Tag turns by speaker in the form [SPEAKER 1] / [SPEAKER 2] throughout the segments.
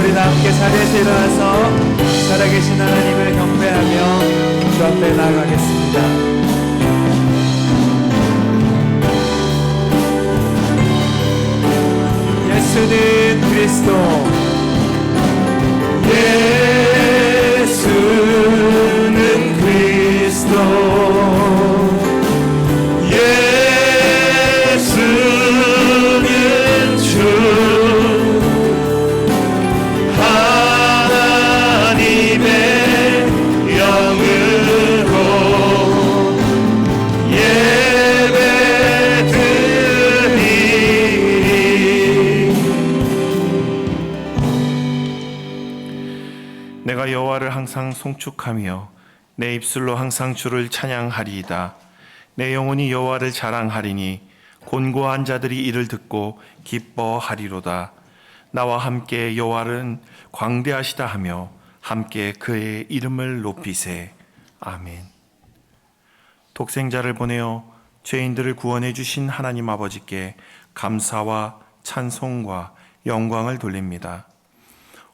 [SPEAKER 1] 우리 다 함께 자리에서 일어나서 살아계신 하나님을 경배하며 주 앞에 나아가겠습니다. 예수는 그리스도, 예수는 그리스도, 예수는 주 하나님의 영으로 예배드리리.
[SPEAKER 2] 내가 여호와를 항상 송축하며 내 입술로 항상 주를 찬양하리이다. 내 영혼이 여호와를 자랑하리니 곤고한 자들이 이를 듣고 기뻐하리로다. 나와 함께 여호와는 광대하시다 하며 함께 그의 이름을 높이세. 아멘. 독생자를 보내어 죄인들을 구원해 주신 하나님 아버지께 감사와 찬송과 영광을 돌립니다.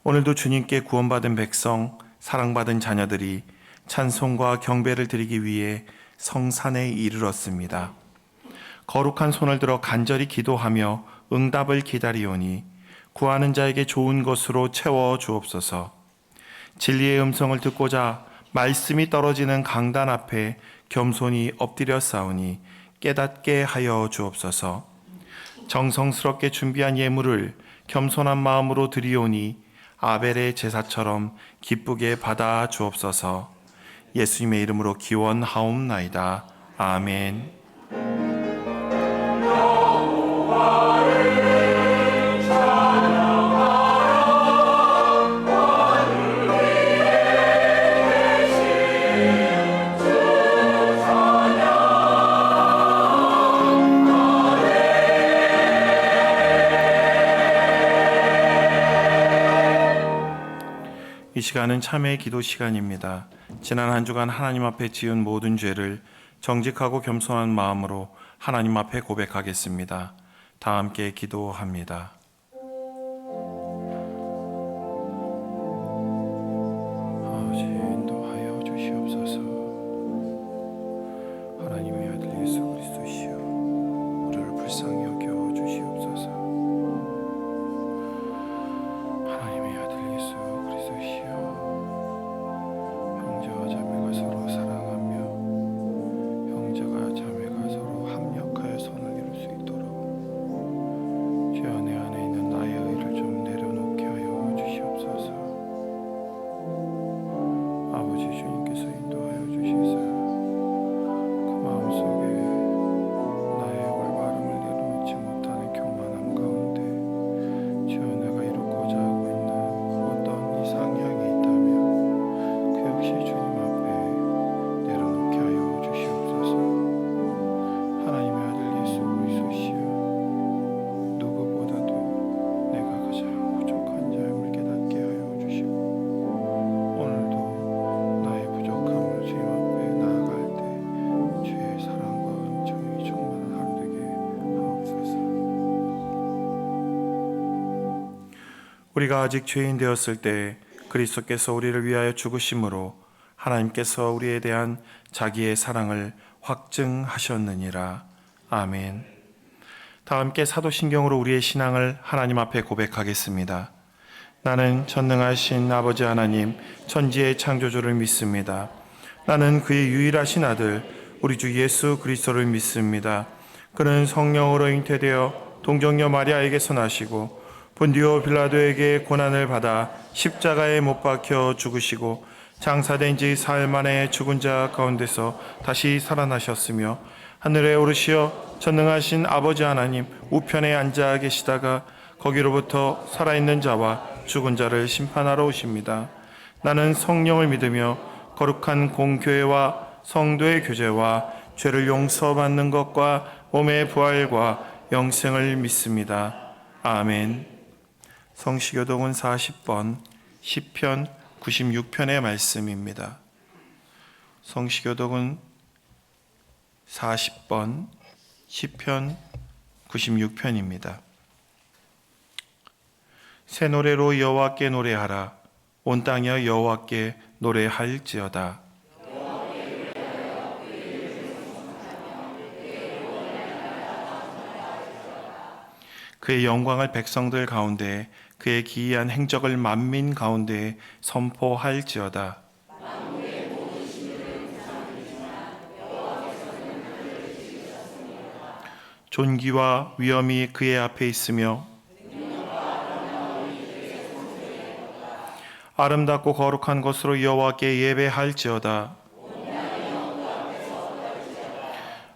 [SPEAKER 2] 오늘도 주님께 구원받은 백성, 사랑받은 자녀들이 찬송과 경배를 드리기 위해 성산에 이르렀습니다. 거룩한 손을 들어 간절히 기도하며 응답을 기다리오니 구하는 자에게 좋은 것으로 채워 주옵소서. 진리의 음성을 듣고자 말씀이 떨어지는 강단 앞에 겸손히 엎드려 싸우니 깨닫게 하여 주옵소서. 정성스럽게 준비한 예물을 겸손한 마음으로 드리오니 아벨의 제사처럼 기쁘게 받아 주옵소서. 예수님의 이름으로 기원하옵나이다. 아멘. 이 시간은 참회의 기도 시간입니다. 지난 한 주간 하나님 앞에 지은 모든 죄를 정직하고 겸손한 마음으로 하나님 앞에 고백하겠습니다. 다 함께 기도합니다. 아버지, 인도하여 주시옵소서. 하나님의 아들 예수 그리스도시여, 우리를 불쌍히 여겨 주시옵소서. 하나님의 아들 예수 그리스도시여, 형제와 자매가 서로 사랑하며 형제가 자매가 서로 합력하여 선을 이룰 수 있도록 주여, 내 안에 있는 나의 의를 좀 내려놓게 하여 주시옵소서. 아버지, 주님께서 인도하여 주시사 그 마음속에 나의 올바름을 내려놓지 못하는 교만함 가운데 주여, 내가 이루고자 하고 있는 어떤 이상향이 있다면 그 역시 주님 앞에 내려놓게 하여 주시옵소서. 하나님의 아들 예수 그리스도시여, 누구보다도 내가 가장 부족한 자임을 깨닫게 하여 주시고 오늘도 나의 부족함을 주님 앞에 나아갈 때 주의 사랑과 은총이 충만한 하루 되게 하옵소서. 우리가 아직 죄인 되었을 때 그리스도께서 우리를 위하여 죽으심으로 하나님께서 우리에 대한 자기의 사랑을 확증하셨느니라. 아멘. 다 함께 사도신경으로 우리의 신앙을 하나님 앞에 고백하겠습니다. 나는 전능하신 아버지 하나님, 천지의 창조주를 믿습니다. 나는 그의 유일하신 아들 우리 주 예수 그리스도를 믿습니다. 그는 성령으로 잉태되어 동정녀 마리아에게서 나시고 본디오 빌라도에게 고난을 받아 십자가에 못 박혀 죽으시고 장사된 지 사흘 만에 죽은 자 가운데서 다시 살아나셨으며 하늘에 오르시어 전능하신 아버지 하나님 우편에 앉아 계시다가 거기로부터 살아있는 자와 죽은 자를 심판하러 오십니다. 나는 성령을 믿으며 거룩한 공교회와 성도의 교제와 죄를 용서받는 것과 몸의 부활과 영생을 믿습니다. 아멘. 성시교독은 40번 시편 96편의 말씀입니다. 성시교독은 40번 시편 96편입니다. 새 노래로 여호와께 노래하라. 온 땅이여 여호와께 노래할지어다. 그의 영광을 백성들 가운데, 그의 기이한 행적을 만민 가운데 선포할지어다. 존귀와 위엄이 그의 앞에 있으며 아름답고 거룩한 것으로 여호와께 예배할지어다.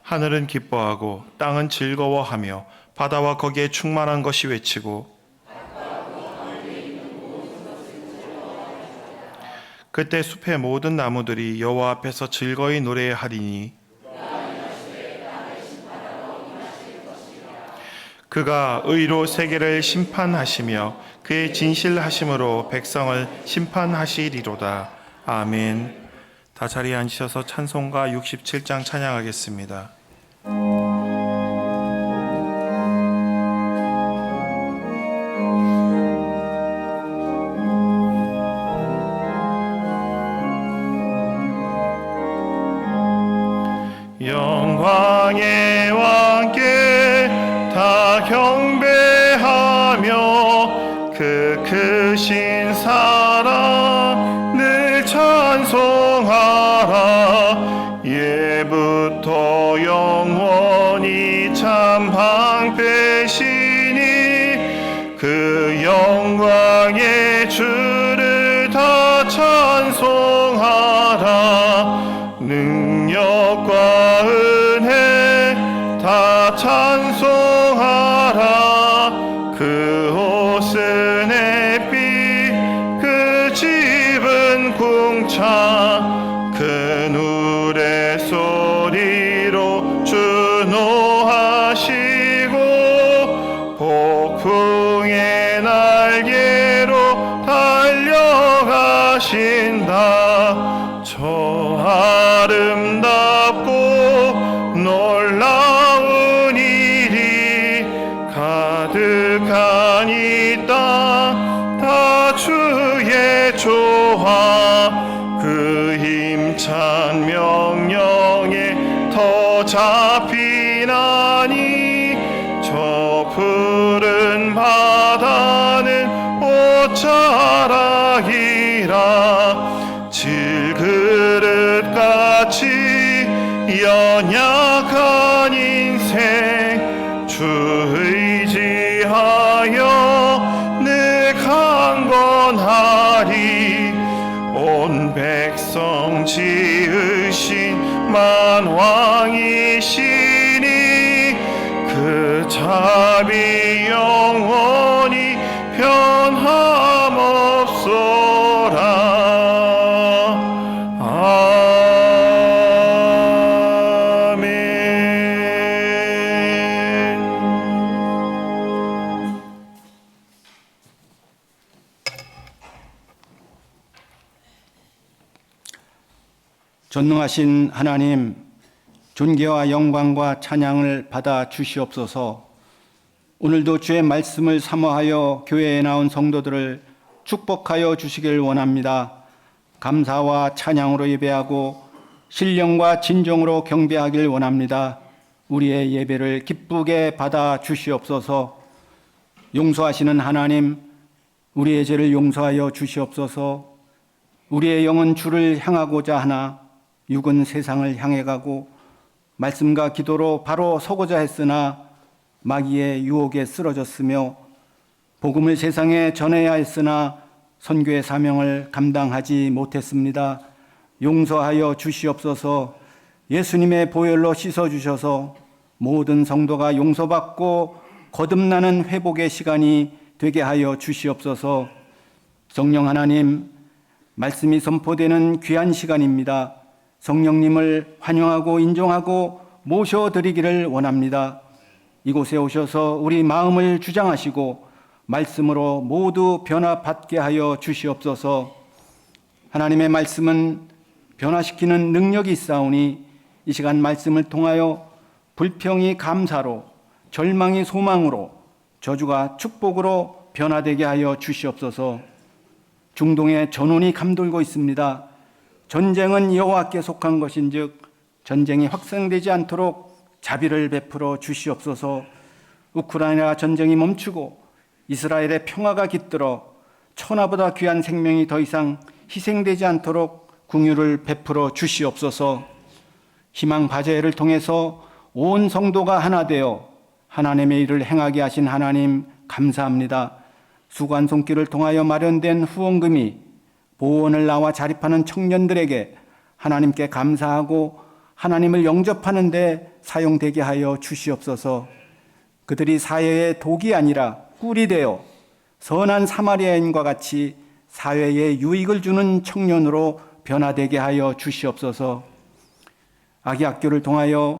[SPEAKER 2] 하늘은 기뻐하고 땅은 즐거워하며 바다와 거기에 충만한 것이 외치고 그때 숲의 모든 나무들이 여호와 앞에서 즐거이 노래하리니 그가 의로 세계를 심판하시며 그의 진실하심으로 백성을 심판하시리로다. 아멘. 다 자리에 앉으셔서 찬송가 67장 찬양하겠습니다. 영광의 왕께 다 경배하며 그 크신 사랑 늘 찬송하라. 예부터 영원히 참 방패시니 그 영광의 주를 다 찬송하라. 능력과 은혜 다 찬송하라. 그 옷은 햇빛 그 집은 궁창 그 누레 소리로 주노하시고 폭풍의 날개로 달려가신다. 저 아름답고 놀라운 일이 가득한 이 땅 다 주의 조화 그 힘찬 명령에 더 잡히나니 저 푸른 바다는 옷자락이라. 질그릇같이 연약한 인생 주 의지하여 늘 강건하리. 온 백성 지으신 만왕이시니 그 자비 영원히 변함없소라.
[SPEAKER 3] 전능하신 하나님, 존귀와 영광과 찬양을 받아 주시옵소서. 오늘도 주의 말씀을 사모하여 교회에 나온 성도들을 축복하여 주시길 원합니다. 감사와 찬양으로 예배하고 신령과 진정으로 경배하길 원합니다. 우리의 예배를 기쁘게 받아 주시옵소서. 용서하시는 하나님, 우리의 죄를 용서하여 주시옵소서. 우리의 영은 주를 향하고자 하나 육은 세상을 향해 가고 말씀과 기도로 바로 서고자 했으나 마귀의 유혹에 쓰러졌으며 복음을 세상에 전해야 했으나 선교의 사명을 감당하지 못했습니다. 용서하여 주시옵소서. 예수님의 보혈로 씻어주셔서 모든 성도가 용서받고 거듭나는 회복의 시간이 되게 하여 주시옵소서. 성령 하나님, 말씀이 선포되는 귀한 시간입니다. 성령님을 환영하고 인정하고 모셔드리기를 원합니다. 이곳에 오셔서 우리 마음을 주장하시고 말씀으로 모두 변화받게 하여 주시옵소서. 하나님의 말씀은 변화시키는 능력이 있사오니 이 시간 말씀을 통하여 불평이 감사로, 절망이 소망으로, 저주가 축복으로 변화되게 하여 주시옵소서. 중동에 전운이 감돌고 있습니다. 전쟁은 여호와께 속한 것인즉 전쟁이 확산되지 않도록 자비를 베풀어 주시옵소서. 우크라이나 전쟁이 멈추고 이스라엘의 평화가 깃들어 천하보다 귀한 생명이 더 이상 희생되지 않도록 긍휼을 베풀어 주시옵소서. 희망 바제회를 통해서 온 성도가 하나 되어 하나님의 일을 행하게 하신 하나님 감사합니다. 수관 손길을 통하여 마련된 후원금이 보원을 나와 자립하는 청년들에게 하나님께 감사하고 하나님을 영접하는 데 사용되게 하여 주시옵소서. 그들이 사회의 독이 아니라 꿀이 되어 선한 사마리아인과 같이 사회에 유익을 주는 청년으로 변화되게 하여 주시옵소서. 아기 학교를 통하여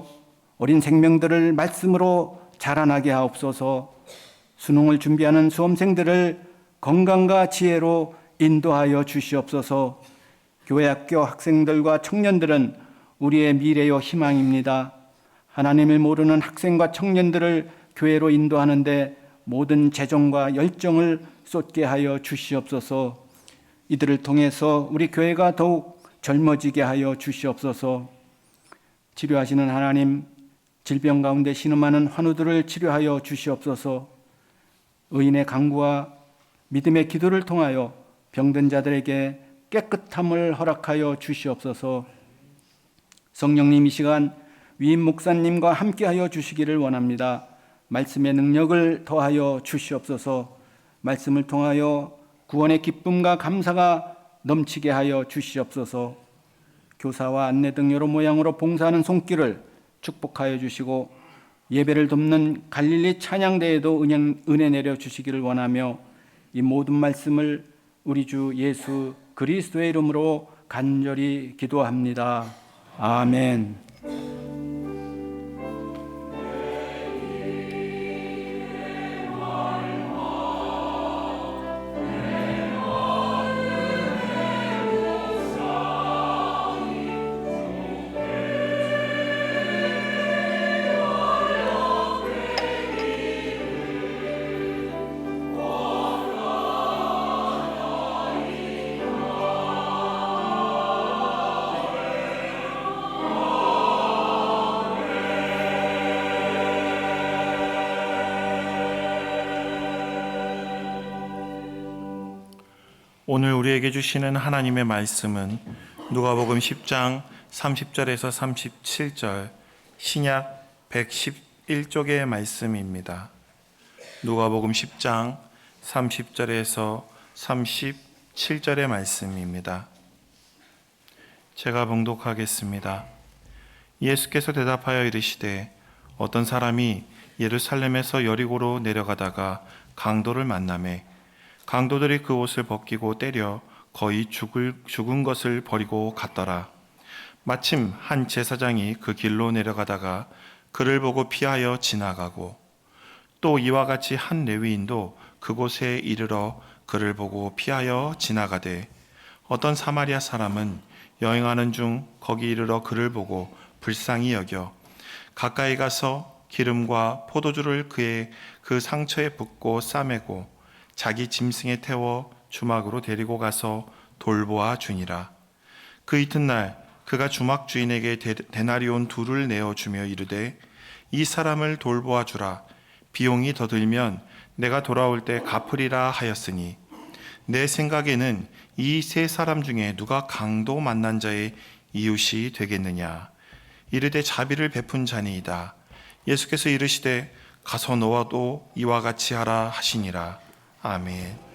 [SPEAKER 3] 어린 생명들을 말씀으로 자라나게 하옵소서. 수능을 준비하는 수험생들을 건강과 지혜로 인도하여 주시옵소서. 교회 학교 학생들과 청년들은 우리의 미래요 희망입니다. 하나님을 모르는 학생과 청년들을 교회로 인도하는데 모든 재정과 열정을 쏟게 하여 주시옵소서. 이들을 통해서 우리 교회가 더욱 젊어지게 하여 주시옵소서. 치료하시는 하나님, 질병 가운데 신음하는 환우들을 치료하여 주시옵소서. 의인의 간구와 믿음의 기도를 통하여 병든 자들에게 깨끗함을 허락하여 주시옵소서. 성령님, 이 시간 위임 목사님과 함께하여 주시기를 원합니다. 말씀의 능력을 더하여 주시옵소서. 말씀을 통하여 구원의 기쁨과 감사가 넘치게 하여 주시옵소서. 교사와 안내 등 여러 모양으로 봉사하는 손길을 축복하여 주시고 예배를 돕는 갈릴리 찬양대에도 은혜 내려 주시기를 원하며 이 모든 말씀을 우리 주 예수 그리스도의 이름으로 간절히 기도합니다. 아멘.
[SPEAKER 2] 오늘 우리에게 주시는 하나님의 말씀은 누가복음 10장 30절에서 37절, 신약 111쪽의 말씀입니다. 누가복음 10장 30절에서 37절의 말씀입니다. 제가 봉독하겠습니다. 예수께서 대답하여 이르시되 어떤 사람이 예루살렘에서 여리고로 내려가다가 강도를 만나매 강도들이 그 옷을 벗기고 때려 거의 죽은 것을 버리고 갔더라. 마침 한 제사장이 그 길로 내려가다가 그를 보고 피하여 지나가고 또 이와 같이 한 레위인도 그곳에 이르러 그를 보고 피하여 지나가되 어떤 사마리아 사람은 여행하는 중 거기 이르러 그를 보고 불쌍히 여겨 가까이 가서 기름과 포도주를 그의 그 상처에 붓고 싸매고 자기 짐승에 태워 주막으로 데리고 가서 돌보아 주니라. 그 이튿날 그가 주막 주인에게 데나리온 2를 내어주며 이르되 이 사람을 돌보아 주라. 비용이 더 들면 내가 돌아올 때 갚으리라 하였으니 내 생각에는 이 3사람 중에 누가 강도 만난 자의 이웃이 되겠느냐. 이르되 자비를 베푼 자니이다. 예수께서 이르시되 가서 너와도 이와 같이 하라 하시니라. 아멘.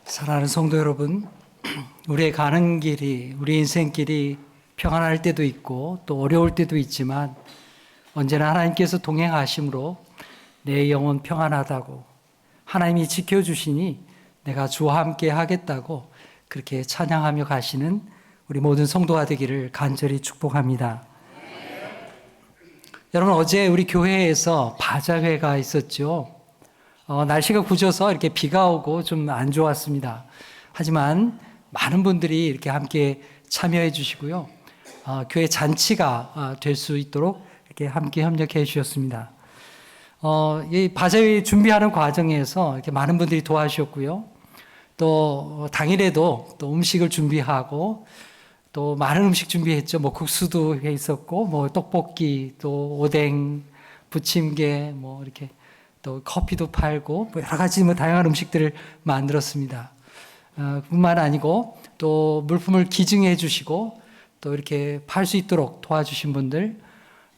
[SPEAKER 4] 사랑하는 성도 여러분, 우리의 가는 길이, 우리 인생길이 평안할 때도 있고 또 어려울 때도 있지만 언제나 하나님께서 동행하심으로 내 영혼 평안하다고, 하나님이 지켜주시니 내가 주와 함께 하겠다고 그렇게 찬양하며 가시는 우리 모든 성도가 되기를 간절히 축복합니다. 여러분, 어제 우리 교회에서 바자회가 있었죠. 날씨가 굳어서 이렇게 비가 오고 좀 안 좋았습니다. 하지만 많은 분들이 이렇게 함께 참여해 주시고요. 교회 잔치가 될 수 있도록 이렇게 함께 협력해 주셨습니다. 이 바자회 준비하는 과정에서 이렇게 많은 분들이 도와주셨고요. 또 당일에도 또 음식을 준비하고 또 많은 음식 준비했죠. 뭐 국수도 있었고, 뭐 떡볶이, 또 오뎅, 부침개, 뭐 이렇게 또 커피도 팔고, 뭐 여러 가지 뭐 다양한 음식들을 만들었습니다. 뿐만 아니고 또 물품을 기증해 주시고 또 이렇게 팔 수 있도록 도와주신 분들,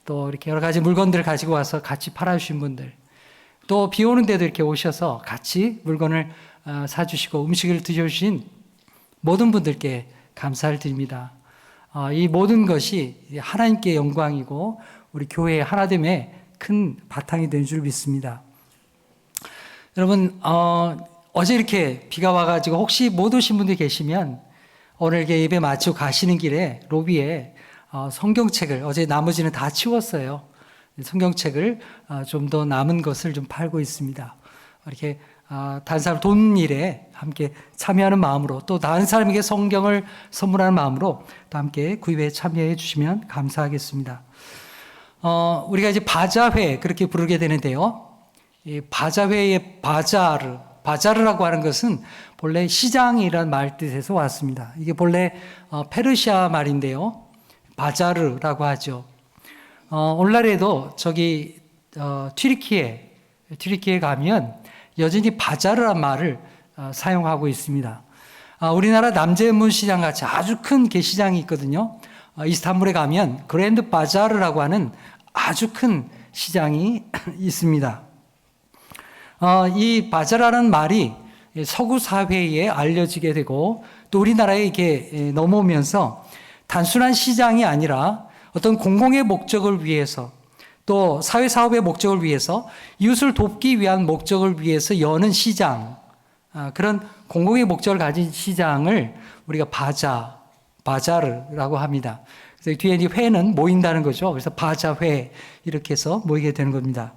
[SPEAKER 4] 또 이렇게 여러 가지 물건들을 가지고 와서 같이 팔아주신 분들, 또 비 오는데도 이렇게 오셔서 같이 물건을 사주시고 음식을 드셔주신 모든 분들께 감사를 드립니다. 이 모든 것이 하나님께 영광이고 우리 교회의 하나됨의 큰 바탕이 되는 줄 믿습니다. 여러분, 어제 이렇게 비가 와가지고 혹시 못 오신 분들 계시면 오늘 이렇게 예배 마치고 가시는 길에 로비에 성경책을, 어제 나머지는 다 치웠어요. 성경책을 좀 더 남은 것을 좀 팔고 있습니다. 이렇게 다른 사람 돕는 일에 함께 참여하는 마음으로, 또 다른 사람에게 성경을 선물하는 마음으로 또 함께 구입에 참여해 주시면 감사하겠습니다. 우리가 이제 바자회 그렇게 부르게 되는데요. 이 바자회의 바자르라고 하는 것은 본래 시장이라는 말 뜻에서 왔습니다. 이게 본래 페르시아 말인데요. 바자르라고 하죠. 오늘날에도 저기 튀르키예 가면 여전히 바자르란 말을 사용하고 있습니다. 우리나라 남대문 시장 같이 아주 큰 게시장이 있거든요. 이스탄불에 가면 그랜드 바자르라고 하는 아주 큰 시장이 있습니다. 이 바자라는 말이 서구 사회에 알려지게 되고 또 우리나라에 이렇게 넘어오면서 단순한 시장이 아니라 어떤 공공의 목적을 위해서, 또 사회사업의 목적을 위해서, 이웃을 돕기 위한 목적을 위해서 여는 시장, 그런 공공의 목적을 가진 시장을 우리가 바자르라고 합니다. 그래서 뒤에 이제 회는 모인다는 거죠. 그래서 바자회 이렇게 해서 모이게 되는 겁니다.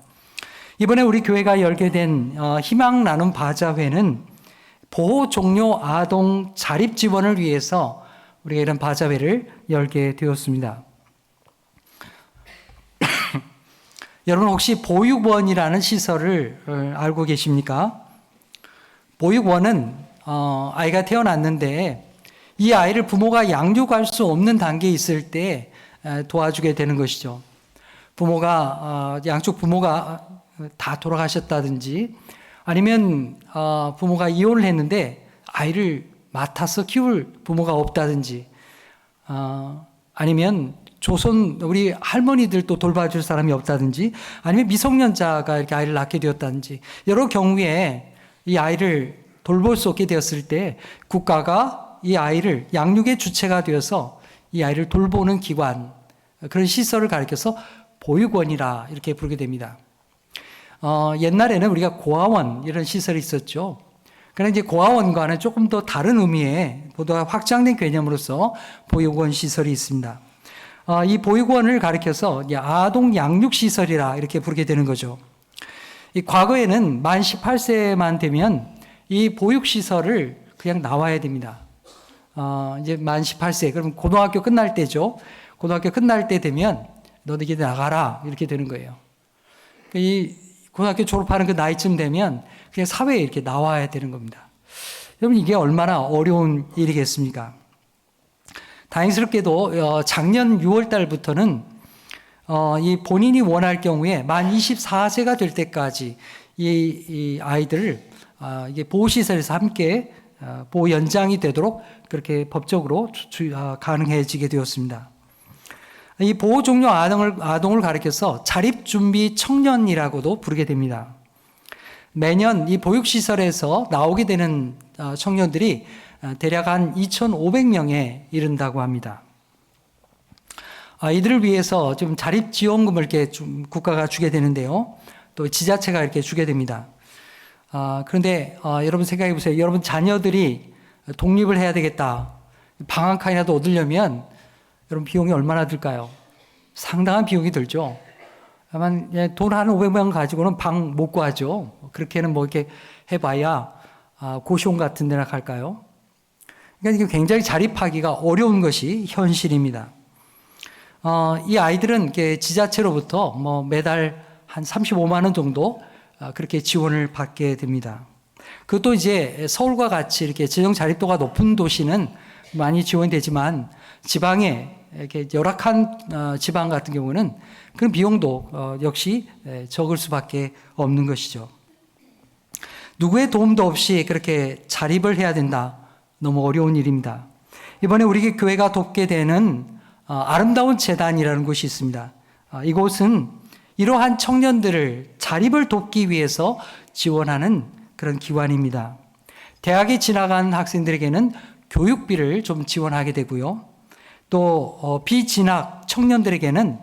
[SPEAKER 4] 이번에 우리 교회가 열게 된 희망 나눔 바자회는 보호 종료 아동 자립 지원을 위해서 우리가 이런 바자회를 열게 되었습니다. 여러분, 혹시 보육원이라는 시설을 알고 계십니까? 보육원은 아이가 태어났는데 이 아이를 부모가 양육할 수 없는 단계에 있을 때 도와주게 되는 것이죠. 양쪽 부모가 다 돌아가셨다든지, 아니면 부모가 이혼을 했는데 아이를 맡아서 키울 부모가 없다든지, 아니면 조선 우리 할머니들도 돌봐줄 사람이 없다든지, 아니면 미성년자가 이렇게 아이를 낳게 되었다든지, 여러 경우에 이 아이를 돌볼 수 없게 되었을 때 국가가 이 아이를 양육의 주체가 되어서 이 아이를 돌보는 기관, 그런 시설을 가리켜서 보육원이라 이렇게 부르게 됩니다. 옛날에는 우리가 고아원 이런 시설이 있었죠. 그러나 이제 고아원과는 조금 더 다른 의미의 보다 확장된 개념으로서 보육원 시설이 있습니다. 이 보육원을 가리켜서 아동 양육 시설이라 이렇게 부르게 되는 거죠. 이 과거에는 만 18세만 되면 이 보육 시설을 그냥 나와야 됩니다. 이제 만 18세, 그러면 고등학교 끝날 때죠. 고등학교 끝날 때 되면 너희들 나가라 이렇게 되는 거예요. 이 고등학교 졸업하는 그 나이쯤 되면 그냥 사회에 이렇게 나와야 되는 겁니다. 여러분, 이게 얼마나 어려운 일이겠습니까? 다행스럽게도 작년 6월 달부터는 이 본인이 원할 경우에 만 24세가 될 때까지 이 아이들을 이게 보호시설에서 함께 보호 연장이 되도록 그렇게 법적으로 가능해지게 되었습니다. 이 보호 종료 아동을 가리켜서 자립준비 청년이라고도 부르게 됩니다. 매년 이 보육시설에서 나오게 되는 청년들이 대략 한 2,500명에 이른다고 합니다. 이들을 위해서 좀 자립지원금을 이렇게 좀 국가가 주게 되는데요. 또 지자체가 이렇게 주게 됩니다. 그런데 여러분 생각해 보세요. 여러분 자녀들이 독립을 해야 되겠다. 방학간이라도 얻으려면 여러분 비용이 얼마나 들까요? 상당한 비용이 들죠. 다만 돈 한 500만 가지고는 방 못 구하죠. 그렇게는 뭐 이렇게 해봐야 고시원 같은 데나 갈까요? 그러니까 이게 굉장히 자립하기가 어려운 것이 현실입니다. 이 아이들은 이렇게 지자체로부터 뭐 매달 한 35만 원 정도 그렇게 지원을 받게 됩니다. 그것도 이제 서울과 같이 이렇게 재정 자립도가 높은 도시는 많이 지원이 되지만 지방에 이렇게 열악한 지방 같은 경우는 그런 비용도 역시 적을 수밖에 없는 것이죠. 누구의 도움도 없이 그렇게 자립을 해야 된다. 너무 어려운 일입니다. 이번에 우리 교회가 돕게 되는 아름다운 재단이라는 곳이 있습니다. 이곳은 이러한 청년들을 자립을 돕기 위해서 지원하는 그런 기관입니다. 대학에 진학한 학생들에게는 교육비를 좀 지원하게 되고요. 또 비진학 청년들에게는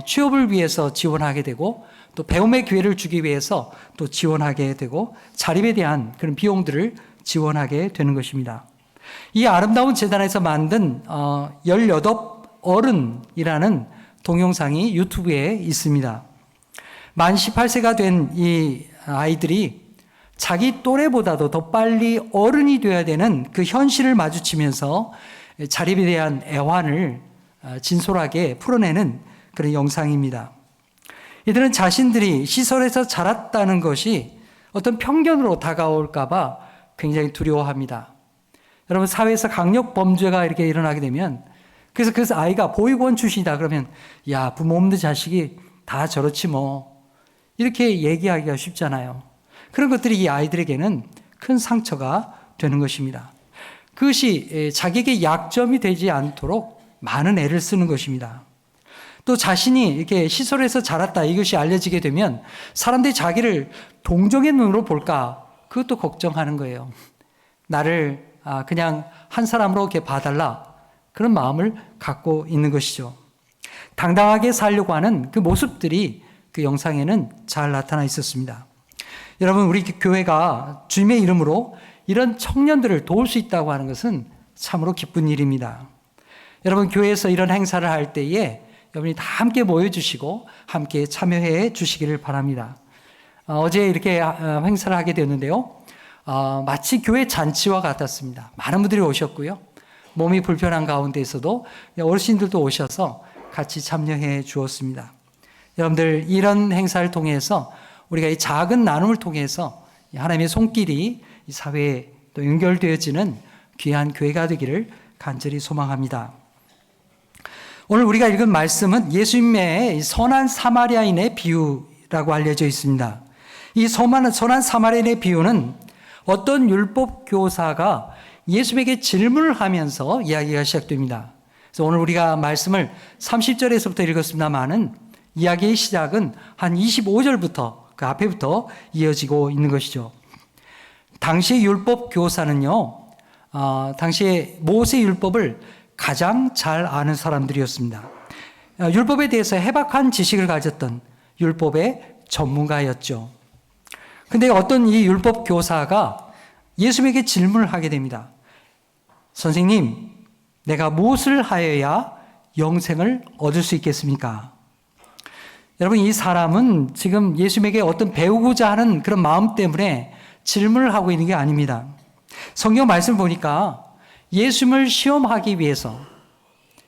[SPEAKER 4] 취업을 위해서 지원하게 되고 또 배움의 기회를 주기 위해서 또 지원하게 되고 자립에 대한 그런 비용들을 지원하게 되는 것입니다. 이 아름다운 재단에서 만든 18어른이라는 동영상이 유튜브에 있습니다. 만 18세가 된 이 아이들이 자기 또래보다도 더 빨리 어른이 되어야 되는 그 현실을 마주치면서 자립에 대한 애환을 진솔하게 풀어내는 그런 영상입니다. 이들은 자신들이 시설에서 자랐다는 것이 어떤 편견으로 다가올까봐 굉장히 두려워합니다. 여러분, 사회에서 강력 범죄가 이렇게 일어나게 되면 그래서 아이가 보육원 출신이다 그러면 야, 부모 없는 자식이 다 저렇지 뭐 이렇게 얘기하기가 쉽잖아요. 그런 것들이 이 아이들에게는 큰 상처가 되는 것입니다. 그것이 자기에게 약점이 되지 않도록 많은 애를 쓰는 것입니다. 또 자신이 이렇게 시설에서 자랐다 이것이 알려지게 되면 사람들이 자기를 동정의 눈으로 볼까 그것도 걱정하는 거예요. 나를 그냥 한 사람으로 이렇게 봐달라 그런 마음을 갖고 있는 것이죠. 당당하게 살려고 하는 그 모습들이 그 영상에는 잘 나타나 있었습니다. 여러분, 우리 교회가 주님의 이름으로 이런 청년들을 도울 수 있다고 하는 것은 참으로 기쁜 일입니다. 여러분, 교회에서 이런 행사를 할 때에 여러분이 다 함께 모여주시고 함께 참여해 주시기를 바랍니다. 어제 이렇게 행사를 하게 되었는데요. 마치 교회 잔치와 같았습니다. 많은 분들이 오셨고요. 몸이 불편한 가운데에서도 어르신들도 오셔서 같이 참여해 주었습니다. 여러분들, 이런 행사를 통해서 우리가 이 작은 나눔을 통해서 하나님의 손길이 이 사회에 또 연결되어지는 귀한 교회가 되기를 간절히 소망합니다. 오늘 우리가 읽은 말씀은 예수님의 선한 사마리아인의 비유라고 알려져 있습니다. 이 선한 사마리아인의 비유는 어떤 율법 교사가 예수님에게 질문을 하면서 이야기가 시작됩니다. 그래서 오늘 우리가 말씀을 30절에서부터 읽었습니다만은 이야기의 시작은 한 25절부터 그 앞에부터 이어지고 있는 것이죠. 당시의 율법 교사는요, 당시에 모세 율법을 가장 잘 아는 사람들이었습니다. 율법에 대해서 해박한 지식을 가졌던 율법의 전문가였죠. 근데 어떤 이 율법 교사가 예수님에게 질문을 하게 됩니다. 선생님, 내가 무엇을 하여야 영생을 얻을 수 있겠습니까? 여러분, 이 사람은 지금 예수님에게 어떤 배우고자 하는 그런 마음 때문에 질문을 하고 있는 게 아닙니다. 성경 말씀을 보니까 예수님을 시험하기 위해서,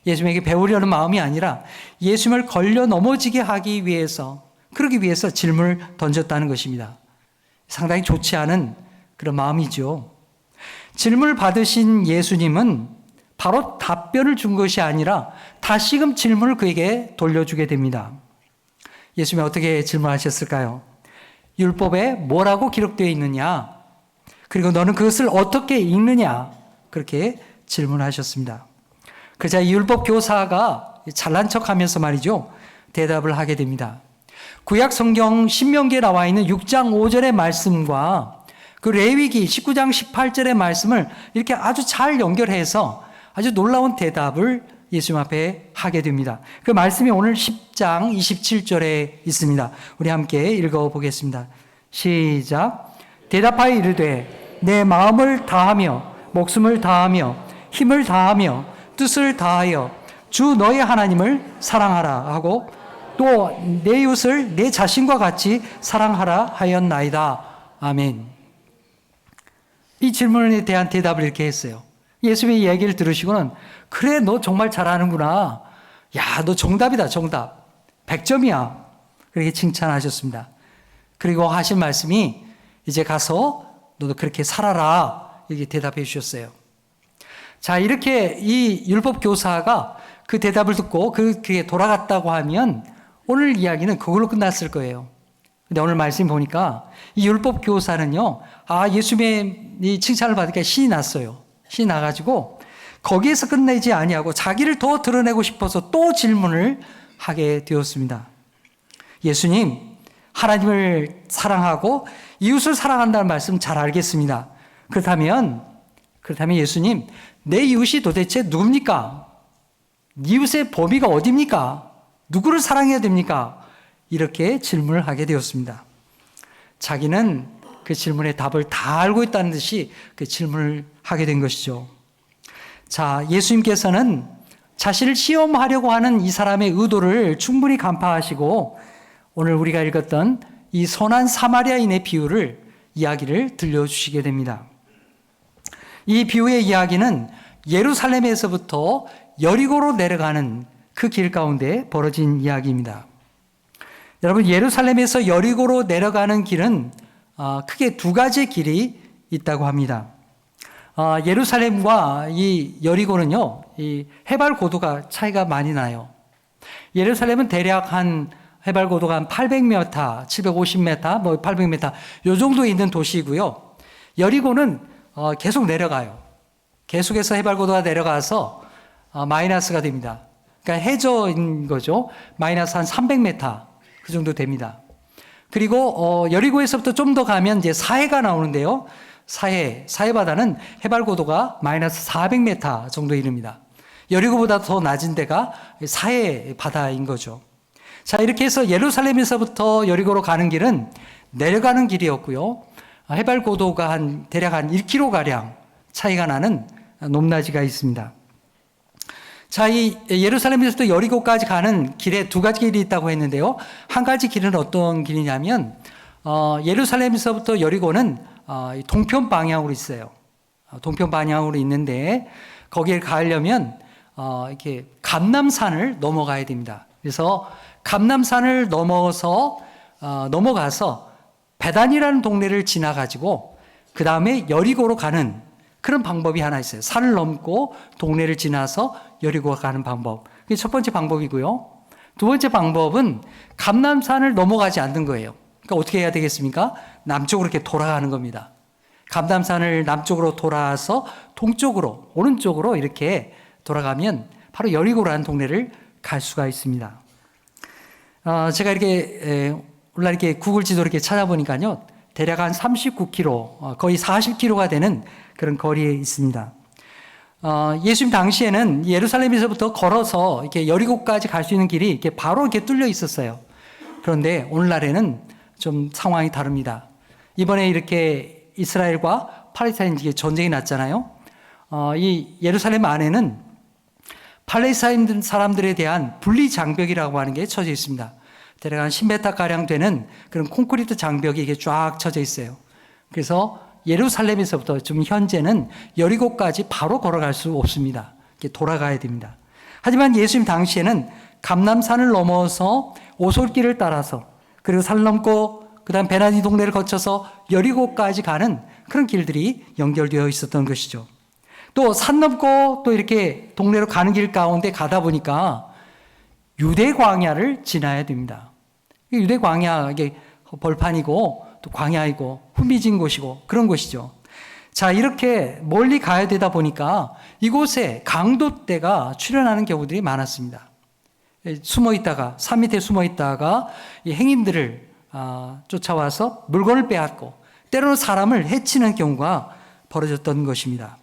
[SPEAKER 4] 예수님에게 배우려는 마음이 아니라 예수님을 걸려 넘어지게 하기 위해서, 그러기 위해서 질문을 던졌다는 것입니다. 상당히 좋지 않은 그런 마음이죠. 질문을 받으신 예수님은 바로 답변을 준 것이 아니라 다시금 질문을 그에게 돌려주게 됩니다. 예수님이 어떻게 질문하셨을까요? 율법에 뭐라고 기록되어 있느냐? 그리고 너는 그것을 어떻게 읽느냐? 그렇게 질문하셨습니다. 그러자 이 율법 교사가 잘난 척하면서 말이죠, 대답을 하게 됩니다. 구약 성경 신명기에 나와 있는 6장 5절의 말씀과 그 레위기 19장 18절의 말씀을 이렇게 아주 잘 연결해서 아주 놀라운 대답을 예수님 앞에 하게 됩니다. 그 말씀이 오늘 10장 27절에 있습니다. 우리 함께 읽어보겠습니다. 시작. 대답하여 이르되 내 마음을 다하며 목숨을 다하며 힘을 다하며 뜻을 다하여 주 너의 하나님을 사랑하라 하고 또 내 이웃을 내 자신과 같이 사랑하라 하였나이다. 아멘. 이 질문에 대한 대답을 이렇게 했어요. 예수님의 이야기를 들으시고는 그래 너 정말 잘하는구나. 야, 너 정답이다 정답. 100점이야. 그렇게 칭찬하셨습니다. 그리고 하신 말씀이 이제 가서 너도 그렇게 살아라. 이렇게 대답해 주셨어요. 자, 이렇게 이 율법 교사가 그 대답을 듣고 그게 돌아갔다고 하면 오늘 이야기는 그걸로 끝났을 거예요. 근데 오늘 말씀 보니까 이 율법 교사는요, 예수님의 이 칭찬을 받으니까 신이 났어요. 신이 나가지고 거기에서 끝내지 아니하고 자기를 더 드러내고 싶어서 또 질문을 하게 되었습니다. 예수님, 하나님을 사랑하고 이웃을 사랑한다는 말씀 잘 알겠습니다. 그렇다면 예수님, 내 이웃이 도대체 누굽니까? 이웃의 범위가 어디입니까? 누구를 사랑해야 됩니까? 이렇게 질문을 하게 되었습니다. 자기는 그 질문의 답을 다 알고 있다는 듯이 그 질문을 하게 된 것이죠. 자, 예수님께서는 자신을 시험하려고 하는 이 사람의 의도를 충분히 간파하시고 오늘 우리가 읽었던 이 선한 사마리아인의 이야기를 들려주시게 됩니다. 이 비유의 이야기는 예루살렘에서부터 여리고로 내려가는 그 길 가운데 벌어진 이야기입니다. 여러분, 예루살렘에서 여리고로 내려가는 길은 크게 두 가지 길이 있다고 합니다. 예루살렘과 이 여리고는요, 이 해발 고도가 차이가 많이 나요. 예루살렘은 대략 한 해발 고도가 한 800m, 750m, 800m 요 정도 있는 도시이고요. 여리고는 계속 내려가요. 계속해서 해발 고도가 내려가서 마이너스가 됩니다. 그러니까 해저인 거죠. 마이너스 한 300m 그 정도 됩니다. 그리고 여리고에서부터 좀 더 가면 이제 사해가 나오는데요. 사해 바다는 해발 고도가 마이너스 400m 정도 이릅니다. 여리고보다 더 낮은 데가 사해 바다인 거죠. 자, 이렇게 해서 예루살렘에서부터 여리고로 가는 길은 내려가는 길이었고요. 해발 고도가 대략 한 1km 가량 차이가 나는 높낮이가 있습니다. 자, 이 예루살렘에서부터 여리고까지 가는 길에 두 가지 길이 있다고 했는데요. 한 가지 길은 어떤 길이냐면 예루살렘에서부터 여리고는 동편 방향으로 있어요. 동편 방향으로 있는데 거기에 가려면 이렇게 감람산을 넘어가야 됩니다. 그래서 감람산을 넘어가서 베단이라는 동네를 지나가지고 그 다음에 여리고로 가는 그런 방법이 하나 있어요. 산을 넘고 동네를 지나서 여리고 가는 방법. 그게 첫 번째 방법이고요. 두 번째 방법은 감람산을 넘어가지 않는 거예요. 그러니까 어떻게 해야 되겠습니까? 남쪽으로 이렇게 돌아가는 겁니다. 감람산을 남쪽으로 돌아서 동쪽으로, 오른쪽으로 이렇게 돌아가면 바로 여리고라는 동네를 갈 수가 있습니다. 제가 이렇게 오늘 이렇게 구글 지도를 이렇게 찾아보니까요. 대략 한 39km, 거의 40km가 되는 그런 거리에 있습니다. 예수님 당시에는 예루살렘에서부터 걸어서 이렇게 여리고까지 갈 수 있는 길이 이렇게 바로 이렇게 뚫려 있었어요. 그런데 오늘날에는 좀 상황이 다릅니다. 이번에 이렇게 이스라엘과 팔레스타인 전쟁이 났잖아요. 이 예루살렘 안에는 팔레스타인 사람들에 대한 분리 장벽이라고 하는 게 쳐져 있습니다. 대략 한 10m가량 되는 그런 콘크리트 장벽이 이게 쫙 쳐져 있어요. 그래서 예루살렘에서부터 지금 현재는 여리고까지 바로 걸어갈 수 없습니다. 이렇게 돌아가야 됩니다. 하지만 예수님 당시에는 감람산을 넘어서 오솔길을 따라서 그리고 산 넘고 그다음 베나니 동네를 거쳐서 여리고까지 가는 그런 길들이 연결되어 있었던 것이죠. 또 산 넘고 또 이렇게 동네로 가는 길 가운데 가다 보니까 유대 광야를 지나야 됩니다. 유대 광야, 이게 벌판이고 또 광야이고 후미진 곳이고 그런 곳이죠. 자, 이렇게 멀리 가야 되다 보니까 이곳에 강도떼가 출현하는 경우들이 많았습니다. 숨어 있다가, 산 밑에 숨어 있다가 이 행인들을 쫓아와서 물건을 빼앗고 때로는 사람을 해치는 경우가 벌어졌던 것입니다.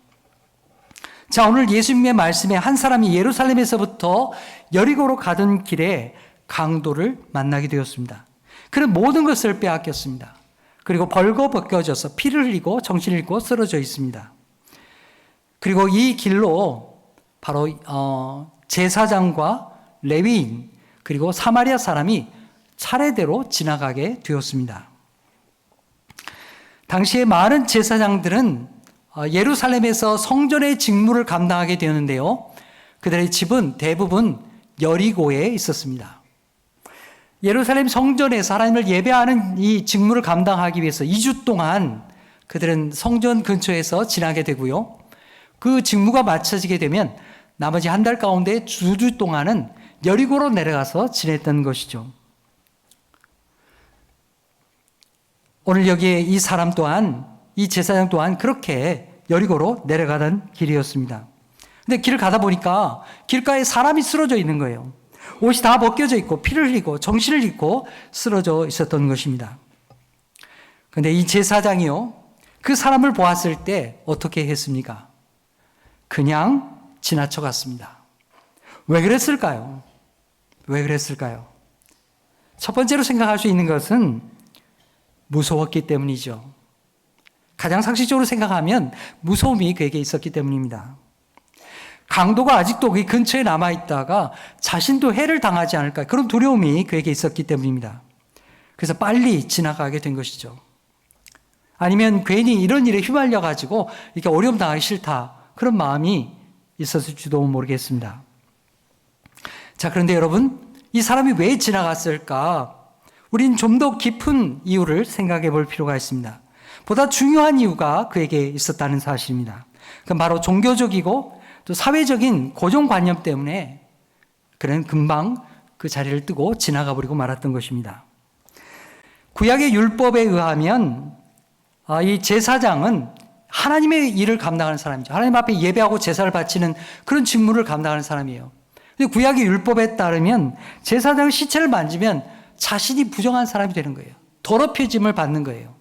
[SPEAKER 4] 자, 오늘 예수님의 말씀에 한 사람이 예루살렘에서부터 여리고로 가던 길에 강도를 만나게 되었습니다. 그는 모든 것을 빼앗겼습니다. 그리고 벌거벗겨져서 피를 흘리고 정신을 잃고 쓰러져 있습니다. 그리고 이 길로 바로 제사장과 레위인 그리고 사마리아 사람이 차례대로 지나가게 되었습니다. 당시에 많은 제사장들은 예루살렘에서 성전의 직무를 감당하게 되었는데요. 그들의 집은 대부분 여리고에 있었습니다. 예루살렘 성전에서 하나님을 예배하는 이 직무를 감당하기 위해서 2주 동안 그들은 성전 근처에서 지나게 되고요. 그 직무가 마쳐지게 되면 나머지 한 달 가운데 2주 동안은 여리고로 내려가서 지냈던 것이죠. 오늘 여기에 이 사람 또한, 이 제사장 또한 그렇게 여리고로 내려가던 길이었습니다. 근데 길을 가다 보니까 길가에 사람이 쓰러져 있는 거예요. 옷이 다 벗겨져 있고 피를 흘리고 정신을 잃고 쓰러져 있었던 것입니다. 그런데 이 제사장이요, 그 사람을 보았을 때 어떻게 했습니까? 그냥 지나쳐 갔습니다. 왜 그랬을까요? 왜 그랬을까요? 첫 번째로 생각할 수 있는 것은 무서웠기 때문이죠. 가장 상식적으로 생각하면 무서움이 그에게 있었기 때문입니다. 강도가 아직도 그 근처에 남아있다가 자신도 해를 당하지 않을까, 그런 두려움이 그에게 있었기 때문입니다. 그래서 빨리 지나가게 된 것이죠. 아니면 괜히 이런 일에 휘말려가지고 이렇게 어려움 당하기 싫다, 그런 마음이 있었을지도 모르겠습니다. 자, 그런데 여러분, 이 사람이 왜 지나갔을까? 우린 좀 더 깊은 이유를 생각해 볼 필요가 있습니다. 보다 중요한 이유가 그에게 있었다는 사실입니다. 그건 바로 종교적이고 또 사회적인 고정관념 때문에 그는 금방 그 자리를 뜨고 지나가 버리고 말았던 것입니다. 구약의 율법에 의하면 이 제사장은 하나님의 일을 감당하는 사람이죠. 하나님 앞에 예배하고 제사를 바치는 그런 직무를 감당하는 사람이에요. 근데 구약의 율법에 따르면 제사장 시체를 만지면 자신이 부정한 사람이 되는 거예요. 더럽혀짐을 받는 거예요.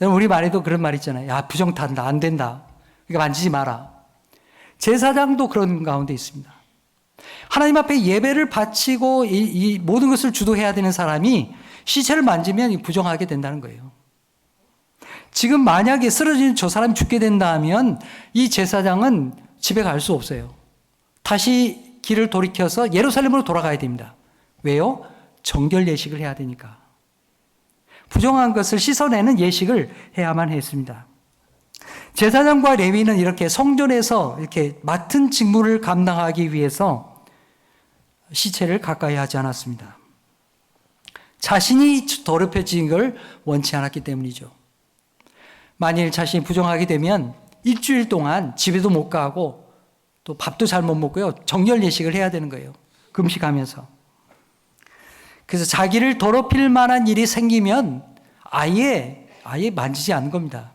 [SPEAKER 4] 우리 말에도 그런 말 있잖아요. 야, 부정 탄다, 안 된다. 그러니까 만지지 마라. 제사장도 그런 가운데 있습니다. 하나님 앞에 예배를 바치고 이 모든 것을 주도해야 되는 사람이 시체를 만지면 부정하게 된다는 거예요. 지금 만약에 쓰러진 저 사람이 죽게 된다면 이 제사장은 집에 갈 수 없어요. 다시 길을 돌이켜서 예루살렘으로 돌아가야 됩니다. 왜요? 정결 예식을 해야 되니까. 부정한 것을 씻어내는 예식을 해야만 했습니다. 제사장과 레위는 이렇게 성전에서 이렇게 맡은 직무를 감당하기 위해서 시체를 가까이 하지 않았습니다. 자신이 더럽혀진 걸 원치 않았기 때문이죠. 만일 자신이 부정하게 되면 일주일 동안 집에도 못 가고 또 밥도 잘 못 먹고요. 정결 예식을 해야 되는 거예요. 금식하면서. 그래서 자기를 더럽힐 만한 일이 생기면 아예 만지지 않는 겁니다.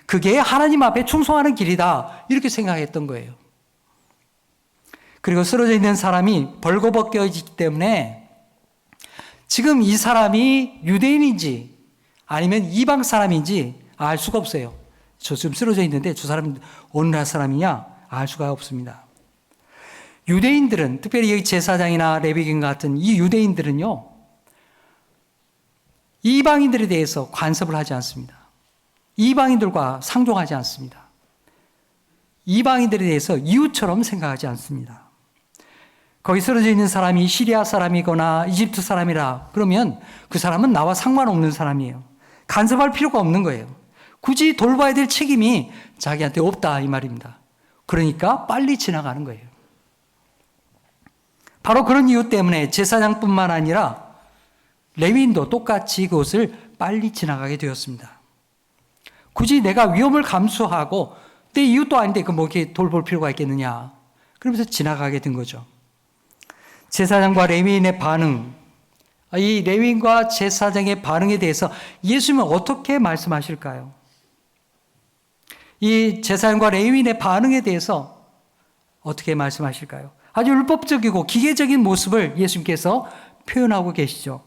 [SPEAKER 4] 그게 하나님 앞에 충성하는 길이다, 이렇게 생각했던 거예요. 그리고 쓰러져 있는 사람이 벌거벗겨지기 때문에 지금 이 사람이 유대인인지 아니면 이방 사람인지 알 수가 없어요. 저 지금 쓰러져 있는데 저 사람이 어느 나라 사람이냐 알 수가 없습니다. 유대인들은, 특별히 여기 제사장이나 레위인 같은 이 유대인들은요, 이방인들에 대해서 간섭을 하지 않습니다. 이방인들과 상종하지 않습니다. 이방인들에 대해서 이웃처럼 생각하지 않습니다. 거기 쓰러져 있는 사람이 시리아 사람이거나 이집트 사람이라 그러면 그 사람은 나와 상관없는 사람이에요. 간섭할 필요가 없는 거예요. 굳이 돌봐야 될 책임이 자기한테 없다, 이 말입니다. 그러니까 빨리 지나가는 거예요. 바로 그런 이유 때문에 제사장뿐만 아니라 레위인도 똑같이 그것을 빨리 지나가게 되었습니다. 굳이 내가 위험을 감수하고 내 이웃도 아닌데 그 뭐 이렇게 돌볼 필요가 있겠느냐, 그러면서 지나가게 된 거죠. 제사장과 레위인의 반응, 이 레위인과 제사장의 반응에 대해서 예수님은 어떻게 말씀하실까요? 이 제사장과 레위인의 반응에 대해서 어떻게 말씀하실까요? 아주 율법적이고 기계적인 모습을 예수님께서 표현하고 계시죠.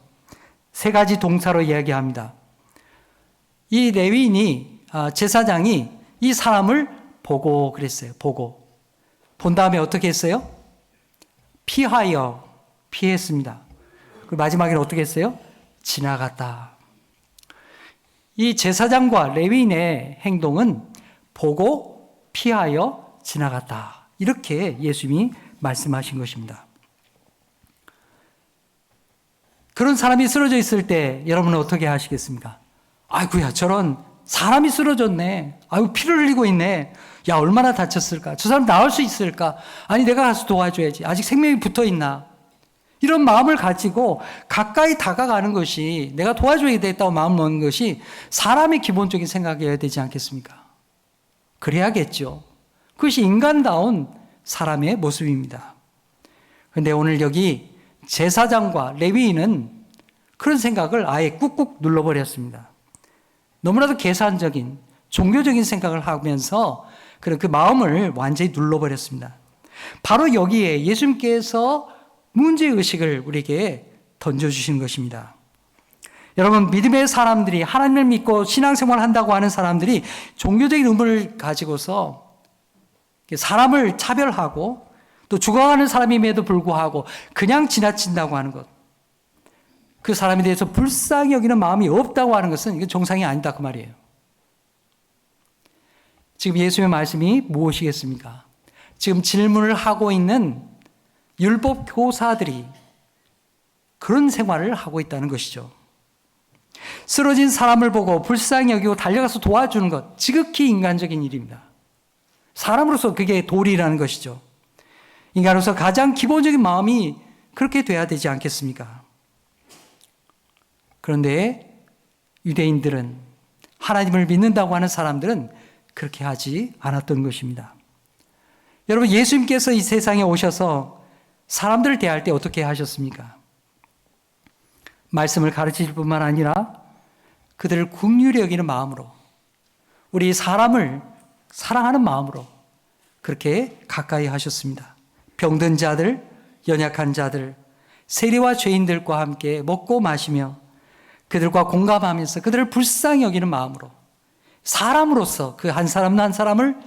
[SPEAKER 4] 세 가지 동사로 이야기합니다. 이 레위인이 제사장이 이 사람을 보고 그랬어요. 보고 본 다음에 어떻게 했어요? 피했습니다. 그리고 마지막에는 어떻게 했어요? 지나갔다. 이 제사장과 레위인의 행동은 보고 피하여 지나갔다. 이렇게 예수님이 말씀하신 것입니다. 그런 사람이 쓰러져 있을 때 여러분은 어떻게 하시겠습니까? 아이고야, 저런 사람이 쓰러졌네. 아이고, 피를 흘리고 있네. 야, 얼마나 다쳤을까? 저 사람 나을 수 있을까? 아니, 내가 가서 도와줘야지. 아직 생명이 붙어 있나? 이런 마음을 가지고 가까이 다가가는 것이, 내가 도와줘야겠다고 마음 먹는 것이 사람의 기본적인 생각이어야 되지 않겠습니까? 그래야겠죠. 그것이 인간다운 사람의 모습입니다. 그런데 오늘 여기 제사장과 레위인은 그런 생각을 아예 꾹꾹 눌러버렸습니다. 너무나도 계산적인 종교적인 생각을 하면서 그 마음을 완전히 눌러버렸습니다. 바로 여기에 예수님께서 문제의식을 우리에게 던져주시는 것입니다. 여러분, 믿음의 사람들이, 하나님을 믿고 신앙생활을 한다고 하는 사람들이 종교적인 의무를 가지고서 사람을 차별하고 또 죽어가는 사람임에도 불구하고 그냥 지나친다고 하는 것, 그 사람에 대해서 불쌍히 여기는 마음이 없다고 하는 것은 이건 정상이 아니다 그 말이에요. 지금 예수님의 말씀이 무엇이겠습니까? 지금 질문을 하고 있는 율법 교사들이 그런 생활을 하고 있다는 것이죠. 쓰러진 사람을 보고 불쌍히 여기고 달려가서 도와주는 것, 지극히 인간적인 일입니다. 사람으로서 그게 도리라는 것이죠. 인간으로서 가장 기본적인 마음이 그렇게 돼야 되지 않겠습니까? 그런데 유대인들은, 하나님을 믿는다고 하는 사람들은 그렇게 하지 않았던 것입니다. 여러분, 예수님께서 이 세상에 오셔서 사람들을 대할 때 어떻게 하셨습니까? 말씀을 가르칠 뿐만 아니라 그들을 긍휼히 여기는 마음으로, 우리 사람을 사랑하는 마음으로 그렇게 가까이 하셨습니다. 병든 자들, 연약한 자들, 세리와 죄인들과 함께 먹고 마시며 그들과 공감하면서 그들을 불쌍히 여기는 마음으로 사람으로서 그 한 사람 한 사람을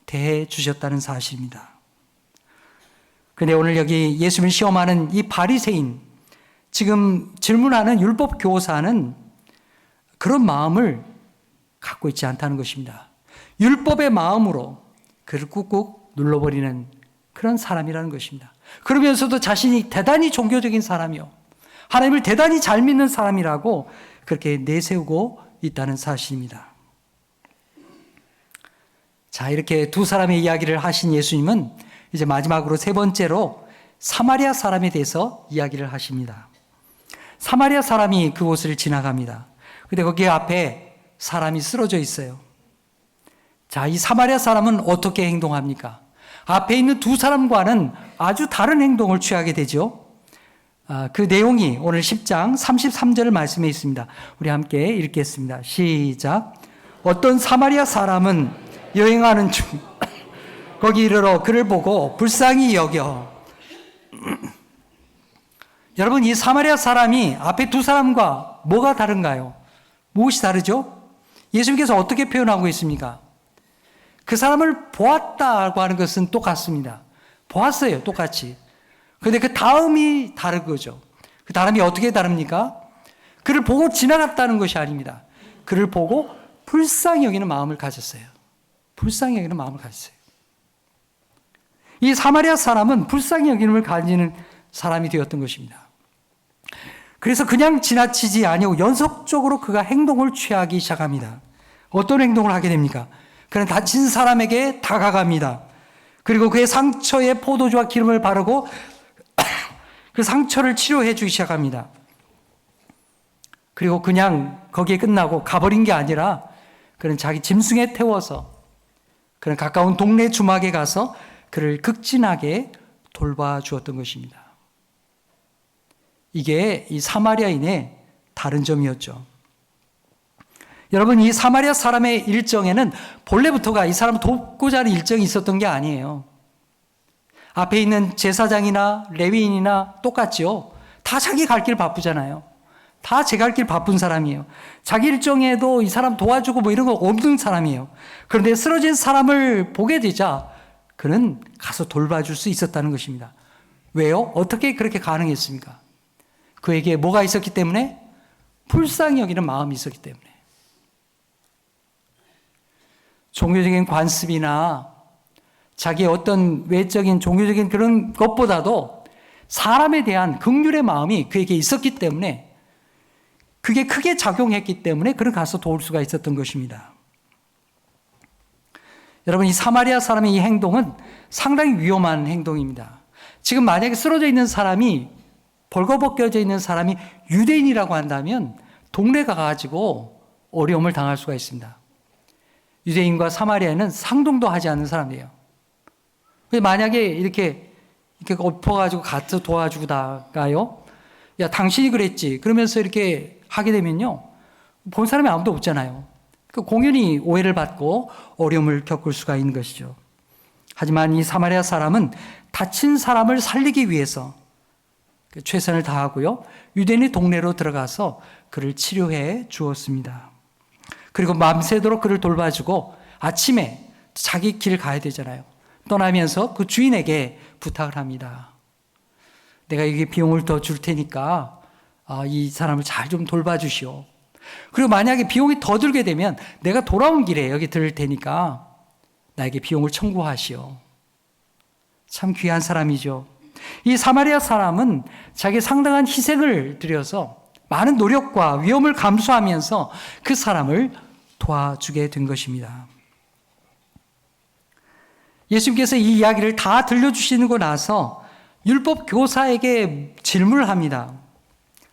[SPEAKER 4] 대해 주셨다는 사실입니다. 그런데 오늘 여기 예수님을 시험하는 이 바리새인, 지금 질문하는 율법 교사는 그런 마음을 갖고 있지 않다는 것입니다. 율법의 마음으로 그를 꾹꾹 눌러버리는 그런 사람이라는 것입니다. 그러면서도 자신이 대단히 종교적인 사람이요, 하나님을 대단히 잘 믿는 사람이라고 그렇게 내세우고 있다는 사실입니다. 자, 이렇게 두 사람의 이야기를 하신 예수님은 이제 마지막으로 세 번째로 사마리아 사람에 대해서 이야기를 하십니다. 사마리아 사람이 그곳을 지나갑니다. 근데 거기 앞에 사람이 쓰러져 있어요. 자, 이 사마리아 사람은 어떻게 행동합니까? 앞에 있는 두 사람과는 아주 다른 행동을 취하게 되죠. 그 내용이 오늘 10장 33절 말씀에 있습니다. 우리 함께 읽겠습니다. 시작. 어떤 사마리아 사람은 여행하는 중 거기 이르러 그를 보고 불쌍히 여겨. 여러분, 이 사마리아 사람이 앞에 두 사람과 뭐가 다른가요? 무엇이 다르죠? 예수님께서 어떻게 표현하고 있습니까? 그 사람을 보았다고 하는 것은 똑같습니다. 보았어요, 똑같이. 그런데 그 다음이 다른 거죠. 그 다음이 어떻게 다릅니까? 그를 보고 지나갔다는 것이 아닙니다. 그를 보고 불쌍히 여기는 마음을 가졌어요. 불쌍히 여기는 마음을 가졌어요. 이 사마리아 사람은 불쌍히 여김을 가지는 사람이 되었던 것입니다. 그래서 그냥 지나치지 아니하고 연속적으로 그가 행동을 취하기 시작합니다. 어떤 행동을 하게 됩니까? 그는 다친 사람에게 다가갑니다. 그리고 그의 상처에 포도주와 기름을 바르고 그 상처를 치료해 주기 시작합니다. 그리고 그냥 거기에 끝나고 가버린 게 아니라 그는 자기 짐승에 태워서 그는 가까운 동네 주막에 가서 그를 극진하게 돌봐주었던 것입니다. 이게 이 사마리아인의 다른 점이었죠. 여러분, 이 사마리아 사람의 일정에는 본래부터가 이 사람을 돕고자 하는 일정이 있었던 게 아니에요. 앞에 있는 제사장이나 레위인이나 똑같죠. 다 자기 갈 길 바쁘잖아요. 다 제 갈 길 바쁜 사람이에요. 자기 일정에도 이 사람 도와주고 뭐 이런 거 없는 사람이에요. 그런데 쓰러진 사람을 보게 되자 그는 가서 돌봐줄 수 있었다는 것입니다. 왜요? 어떻게 그렇게 가능했습니까? 그에게 뭐가 있었기 때문에? 불쌍히 여기는 마음이 있었기 때문에. 종교적인 관습이나 자기의 어떤 외적인 종교적인 그런 것보다도 사람에 대한 긍휼의 마음이 그에게 있었기 때문에 그게 크게 작용했기 때문에 그를 가서 도울 수가 있었던 것입니다. 여러분, 이 사마리아 사람의 이 행동은 상당히 위험한 행동입니다. 지금 만약에 쓰러져 있는 사람이, 벌거벗겨져 있는 사람이 유대인이라고 한다면 동네 가가지고 어려움을 당할 수가 있습니다. 유대인과 사마리아는 상종도 하지 않는 사람이에요. 만약에 이렇게 엎어가지고 가서 도와주다가요, 야, 당신이 그랬지. 그러면서 이렇게 하게 되면요, 본 사람이 아무도 없잖아요. 공연히 오해를 받고 어려움을 겪을 수가 있는 것이죠. 하지만 이 사마리아 사람은 다친 사람을 살리기 위해서 최선을 다하고요, 유대인의 동네로 들어가서 그를 치료해 주었습니다. 그리고 밤새도록 그를 돌봐주고 아침에 자기 길 가야 되잖아요. 떠나면서 그 주인에게 부탁을 합니다. 내가 여기 비용을 더 줄 테니까 이 사람을 잘 좀 돌봐주시오. 그리고 만약에 비용이 더 들게 되면 내가 돌아온 길에 여기 들을 테니까 나에게 비용을 청구하시오. 참 귀한 사람이죠. 이 사마리아 사람은 자기 상당한 희생을 들여서 많은 노력과 위험을 감수하면서 그 사람을 도와주게 된 것입니다. 예수님께서 이 이야기를 다 들려주시고 나서 율법 교사에게 질문을 합니다.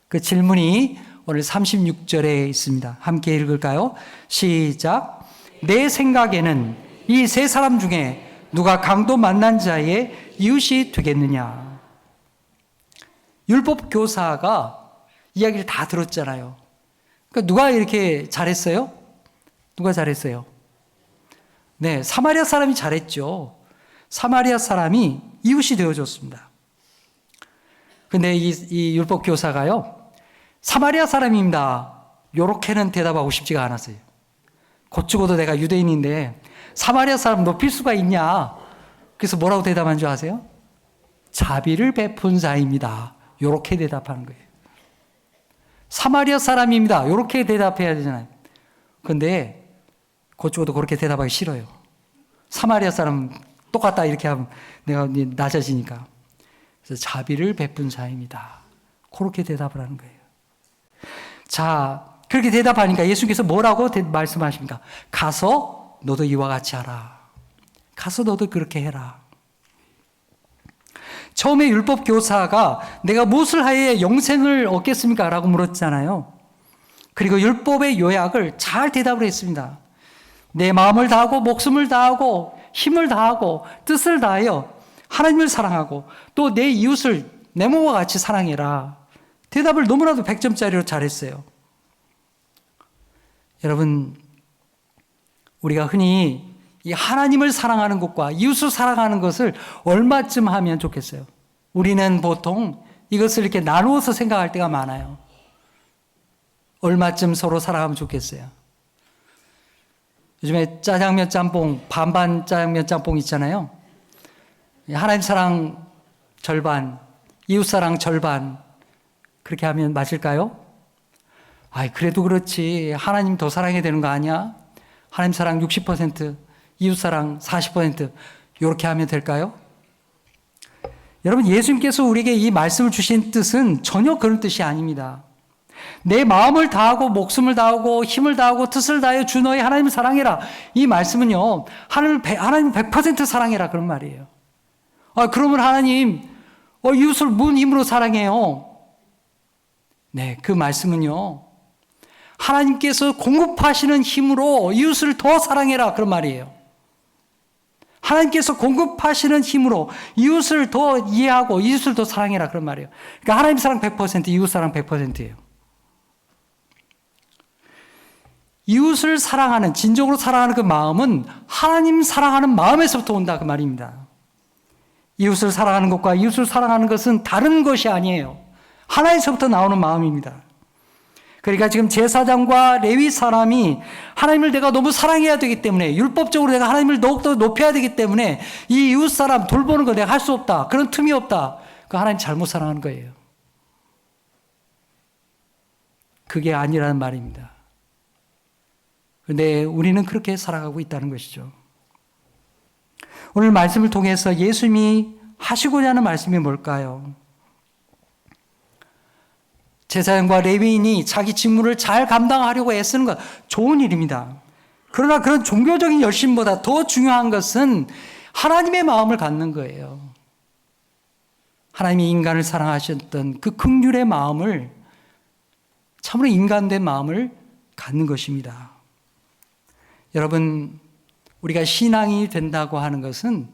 [SPEAKER 4] 그 질문이 오늘 36절에 있습니다. 함께 읽을까요? 시작. 내 생각에는 이 세 사람 중에 누가 강도 만난 자의 이웃이 되겠느냐? 율법 교사가 이야기를 다 들었잖아요. 그러니까 누가 이렇게 잘했어요? 누가 잘했어요? 네, 사마리아 사람이 잘했죠. 사마리아 사람이 이웃이 되어줬습니다. 근데 이 율법 교사가요, 사마리아 사람입니다, 요렇게는 대답하고 싶지가 않았어요. 곧 죽어도 내가 유대인인데 사마리아 사람 높일 수가 있냐? 그래서 뭐라고 대답한 줄 아세요? 자비를 베푼 자입니다. 요렇게 대답하는 거예요. 사마리아 사람입니다. 요렇게 대답해야 되잖아요. 근데 곧 죽어도 그렇게 대답하기 싫어요. 사마리아 사람 똑같다 이렇게 하면 내가 낮아지니까. 그래서 자비를 베푼 자입니다. 그렇게 대답을 하는 거예요. 자, 그렇게 대답하니까 예수님께서 뭐라고 말씀하십니까? 가서 너도 이와 같이 하라. 가서 너도 그렇게 해라. 처음에 율법 교사가 내가 무엇을 하여야 영생을 얻겠습니까? 라고 물었잖아요. 그리고 율법의 요약을 잘 대답을 했습니다. 내 마음을 다하고 목숨을 다하고 힘을 다하고 뜻을 다하여 하나님을 사랑하고 또 내 이웃을 내 몸과 같이 사랑해라. 대답을 너무나도 100점짜리로 잘했어요. 여러분, 우리가 흔히 이 하나님을 사랑하는 것과 이웃을 사랑하는 것을 얼마쯤 하면 좋겠어요? 우리는 보통 이것을 이렇게 나누어서 생각할 때가 많아요. 얼마쯤 서로 사랑하면 좋겠어요? 요즘에 짜장면 짬뽕, 반반 짜장면 짬뽕 있잖아요. 하나님 사랑 절반, 이웃 사랑 절반, 그렇게 하면 맞을까요? 아이, 그래도 그렇지. 하나님 더 사랑해야 되는 거 아니야? 하나님 사랑 60%, 이웃 사랑 40%, 이렇게 하면 될까요? 여러분, 예수님께서 우리에게 이 말씀을 주신 뜻은 전혀 그런 뜻이 아닙니다. 내 마음을 다하고 목숨을 다하고 힘을 다하고 뜻을 다하여 주 너의 하나님을 사랑해라. 이 말씀은요, 하나님 100% 사랑해라 그런 말이에요. 그러면 하나님 이웃을 무슨 힘으로 사랑해요? 네, 그 말씀은요, 하나님께서 공급하시는 힘으로 이웃을 더 사랑해라 그런 말이에요. 하나님께서 공급하시는 힘으로 이웃을 더 이해하고 이웃을 더 사랑해라 그런 말이에요. 그러니까 하나님 사랑 100%, 이웃 사랑 100%예요. 이웃을 사랑하는, 진정으로 사랑하는 그 마음은 하나님 사랑하는 마음에서부터 온다 그 말입니다. 이웃을 사랑하는 것과 이웃을 사랑하는 것은 다른 것이 아니에요. 하나에서부터 나오는 마음입니다. 그러니까 지금 제사장과 레위 사람이 하나님을 내가 너무 사랑해야 되기 때문에, 율법적으로 내가 하나님을 더욱더 높여야 되기 때문에 이 이웃 사람 돌보는 거 내가 할 수 없다. 그런 틈이 없다. 그 하나님 잘못 사랑하는 거예요. 그게 아니라는 말입니다. 그런데 우리는 그렇게 살아가고 있다는 것이죠. 오늘 말씀을 통해서 예수님이 하시고자 하는 말씀이 뭘까요? 제사장과 레위인이 자기 직무를 잘 감당하려고 애쓰는 것, 좋은 일입니다. 그러나 그런 종교적인 열심보다 더 중요한 것은 하나님의 마음을 갖는 거예요. 하나님이 인간을 사랑하셨던 그 긍휼의 마음을, 참으로 인간된 마음을 갖는 것입니다. 여러분, 우리가 신앙이 된다고 하는 것은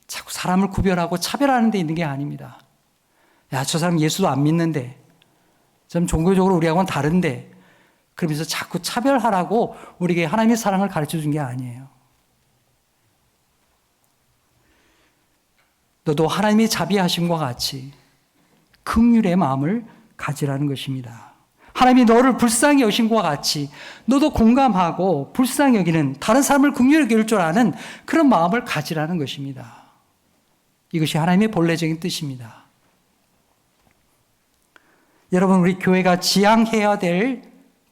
[SPEAKER 4] 자꾸 사람을 구별하고 차별하는 데 있는 게 아닙니다. 야, 저 사람 예수도 안 믿는데, 좀 종교적으로 우리하고는 다른데, 그러면서 자꾸 차별하라고 우리에게 하나님의 사랑을 가르쳐 준 게 아니에요. 너도 하나님의 자비하심과 같이 긍휼의 마음을 가지라는 것입니다. 하나님이 너를 불쌍히 여김과 같이 너도 공감하고 불쌍히 여기는, 다른 사람을 긍휼히 여길 줄 아는 그런 마음을 가지라는 것입니다. 이것이 하나님의 본래적인 뜻입니다. 여러분, 우리 교회가 지향해야 될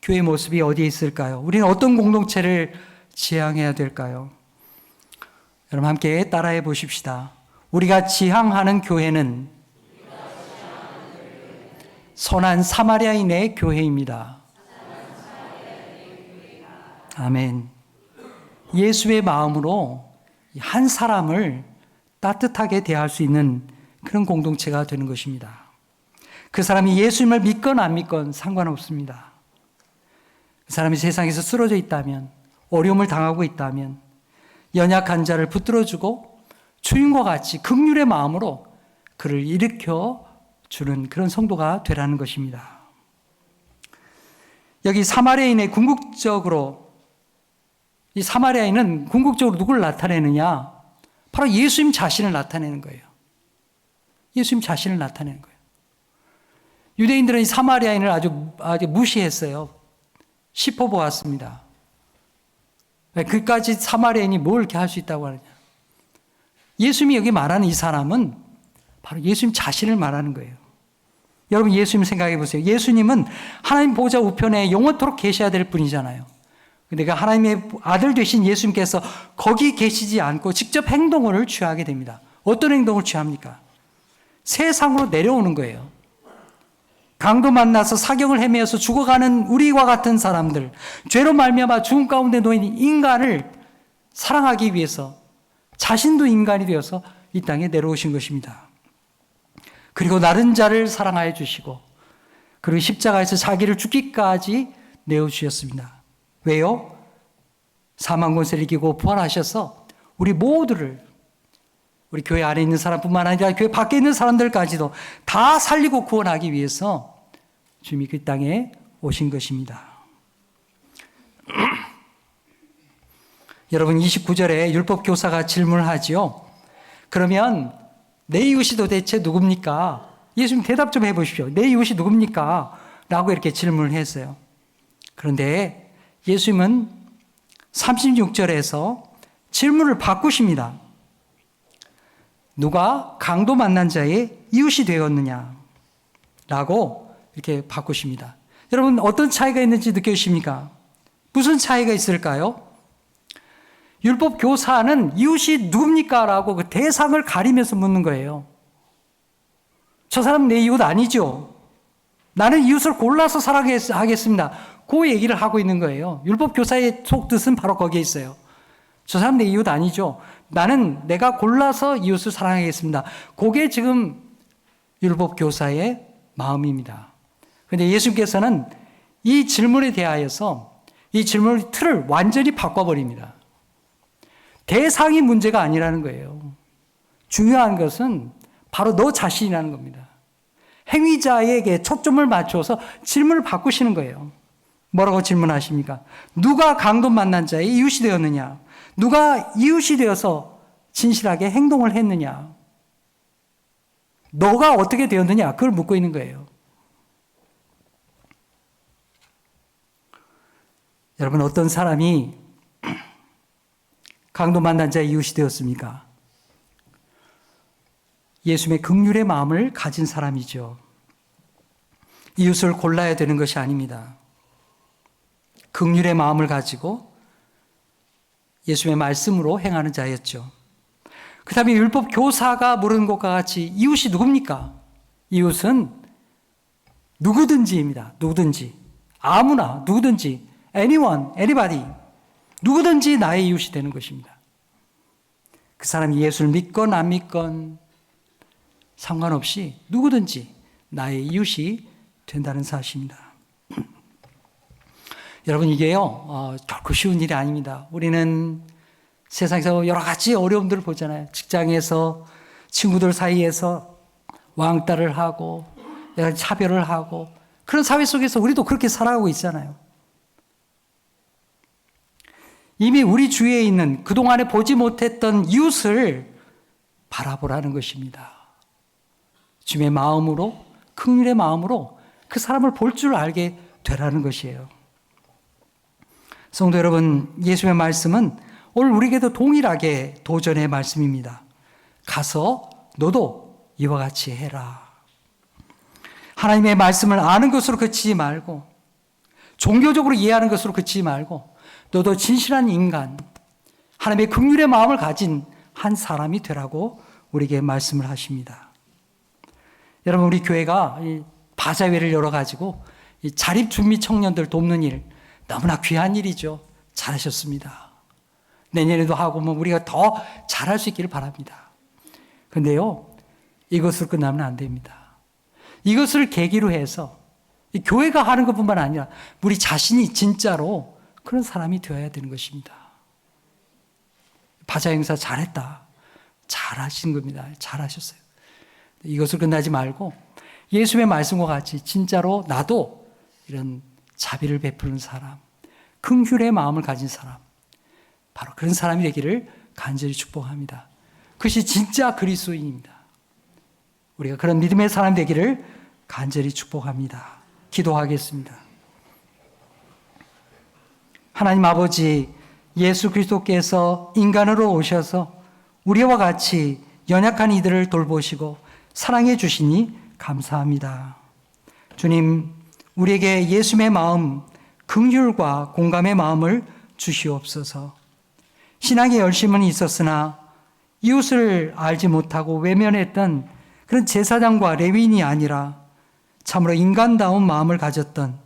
[SPEAKER 4] 교회 모습이 어디에 있을까요? 우리는 어떤 공동체를 지향해야 될까요? 여러분, 함께 따라해 보십시다. 우리가 지향하는 교회는 선한 사마리아인의 교회입니다. 아멘. 예수의 마음으로 한 사람을 따뜻하게 대할 수 있는 그런 공동체가 되는 것입니다. 그 사람이 예수님을 믿건 안 믿건 상관없습니다. 그 사람이 세상에서 쓰러져 있다면, 어려움을 당하고 있다면 연약한 자를 붙들어주고 주인과 같이 긍휼의 마음으로 그를 일으켜 주는 그런 성도가 되라는 것입니다. 여기 사마리아인의 궁극적으로, 이 사마리아인은 궁극적으로 누구를 나타내느냐? 바로 예수님 자신을 나타내는 거예요. 예수님 자신을 나타내는 거예요. 유대인들은 이 사마리아인을 아주 무시했어요. 씹어보았습니다. 그까지 사마리아인이 뭘 이렇게 할 수 있다고 하느냐? 예수님이 여기 말하는 이 사람은 바로 예수님 자신을 말하는 거예요. 여러분, 예수님 생각해 보세요. 예수님은 하나님 보좌 우편에 영원토록 계셔야 될 분이잖아요. 근데 그 하나님의 아들 되신 예수님께서 거기 계시지 않고 직접 행동을 취하게 됩니다. 어떤 행동을 취합니까? 세상으로 내려오는 거예요. 강도 만나서 사경을 헤매어서 죽어가는 우리와 같은 사람들, 죄로 말미암아 죽음 가운데 놓인 인간을 사랑하기 위해서 자신도 인간이 되어서 이 땅에 내려오신 것입니다. 그리고 나른 자를 사랑하여 주시고, 그리고 십자가에서 자기를 죽기까지 내어주셨습니다. 왜요? 사망 권세를 이기고 부활하셔서 우리 모두를, 우리 교회 안에 있는 사람뿐만 아니라 교회 밖에 있는 사람들까지도 다 살리고 구원하기 위해서 주님이 그 땅에 오신 것입니다. 여러분, 29절에 율법 교사가 질문을 하지요. 그러면 내 이웃이 도대체 누굽니까? 예수님 대답 좀 해보십시오. 내 이웃이 누굽니까? 라고 이렇게 질문을 했어요. 그런데 예수님은 36절에서 질문을 바꾸십니다. 누가 강도 만난 자의 이웃이 되었느냐? 라고 이렇게 바꾸십니다. 여러분, 어떤 차이가 있는지 느껴지십니까? 무슨 차이가 있을까요? 율법 교사는 이웃이 누굽니까? 라고 그 대상을 가리면서 묻는 거예요. 저 사람 내 이웃 아니죠? 나는 이웃을 골라서 사랑하겠습니다. 그 얘기를 하고 있는 거예요. 율법 교사의 속뜻은 바로 거기에 있어요. 저 사람 내 이웃 아니죠? 나는 내가 골라서 이웃을 사랑하겠습니다. 그게 지금 율법 교사의 마음입니다. 그런데 예수님께서는 이 질문에 대하여서 이 질문의 틀을 완전히 바꿔버립니다. 대상이 문제가 아니라는 거예요. 중요한 것은 바로 너 자신이라는 겁니다. 행위자에게 초점을 맞춰서 질문을 바꾸시는 거예요. 뭐라고 질문하십니까? 누가 강도 만난 자의 이웃이 되었느냐? 누가 이웃이 되어서 진실하게 행동을 했느냐? 너가 어떻게 되었느냐? 그걸 묻고 있는 거예요. 여러분, 어떤 사람이 강도 만난 자의 이웃이 되었습니까? 예수님의 긍휼의 마음을 가진 사람이죠. 이웃을 골라야 되는 것이 아닙니다. 긍휼의 마음을 가지고 예수님의 말씀으로 행하는 자였죠. 그 다음에 율법 교사가 물은 것과 같이 이웃이 누굽니까? 이웃은 누구든지입니다. 누구든지. 아무나, 누구든지. anyone, anybody. 누구든지 나의 이웃이 되는 것입니다. 그 사람이 예수를 믿건 안 믿건 상관없이 누구든지 나의 이웃이 된다는 사실입니다. 여러분, 이게요, 결코 쉬운 일이 아닙니다. 우리는 세상에서 여러 가지 어려움들을 보잖아요. 직장에서, 친구들 사이에서 왕따를 하고, 여러 가지 차별을 하고, 그런 사회 속에서 우리도 그렇게 살아가고 있잖아요. 이미 우리 주위에 있는 그동안에 보지 못했던 이웃을 바라보라는 것입니다. 주님의 마음으로, 긍휼의 마음으로 그 사람을 볼 줄 알게 되라는 것이에요. 성도 여러분, 예수님의 말씀은 오늘 우리에게도 동일하게 도전의 말씀입니다. 가서 너도 이와 같이 해라. 하나님의 말씀을 아는 것으로 그치지 말고, 종교적으로 이해하는 것으로 그치지 말고, 너도 진실한 인간, 하나님의 긍휼의 마음을 가진 한 사람이 되라고 우리에게 말씀을 하십니다. 여러분, 우리 교회가 바자회를 열어가지고 자립준비 청년들 돕는 일, 너무나 귀한 일이죠. 잘하셨습니다. 내년에도 하고 우리가 더 잘할 수 있기를 바랍니다. 그런데요, 이것으로 끝나면 안 됩니다. 이것을 계기로 해서 교회가 하는 것뿐만 아니라 우리 자신이 진짜로 그런 사람이 되어야 되는 것입니다. 바자 행사 잘했다. 잘하신 겁니다. 잘하셨어요. 이것을 끝나지 말고 예수님의 말씀과 같이 진짜로 나도 이런 자비를 베푸는 사람, 긍휼의 마음을 가진 사람, 바로 그런 사람이 되기를 간절히 축복합니다. 그것이 진짜 그리스도인입니다. 우리가 그런 믿음의 사람 되기를 간절히 축복합니다. 기도하겠습니다. 하나님 아버지, 예수 그리스도께서 인간으로 오셔서 우리와 같이 연약한 이들을 돌보시고 사랑해 주시니 감사합니다. 주님, 우리에게 예수님의 마음, 긍휼과 공감의 마음을 주시옵소서. 신앙의 열심은 있었으나 이웃을 알지 못하고 외면했던 그런 제사장과 레위인이 아니라 참으로 인간다운 마음을 가졌던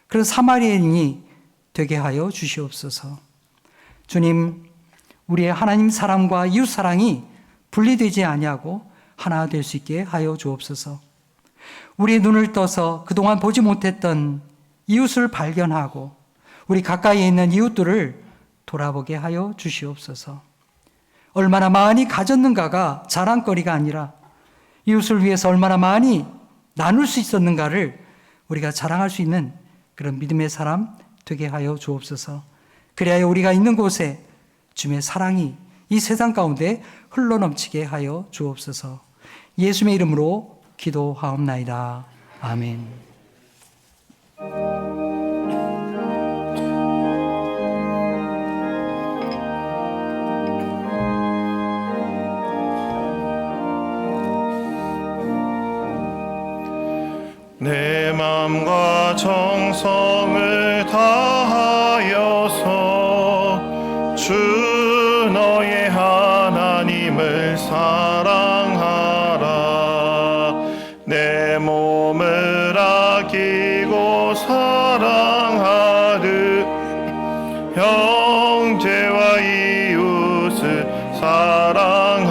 [SPEAKER 4] 그런 사마리아인이 되게 하여 주시옵소서. 주님, 우리의 하나님 사랑과 이웃 사랑이 분리되지 아니하고 하나 될 수 있게 하여 주옵소서. 우리의 눈을 떠서 그동안 보지 못했던 이웃을 발견하고 우리 가까이에 있는 이웃들을 돌아보게 하여 주시옵소서. 얼마나 많이 가졌는가가 자랑거리가 아니라 이웃을 위해서 얼마나 많이 나눌 수 있었는가를 우리가 자랑할 수 있는 그런 믿음의 사람 되게 하여 주옵소서. 그리하여 우리가 있는 곳에 주님의 사랑이 이 세상 가운데 흘러넘치게 하여 주옵소서. 예수님의 이름으로 기도하옵나이다. 아멘.
[SPEAKER 2] 내 마음과 정성을 다하여서 주 너의 하나님을 사랑하라. 내 몸을 아끼고 사랑하듯 형제와 이웃을 사랑하라.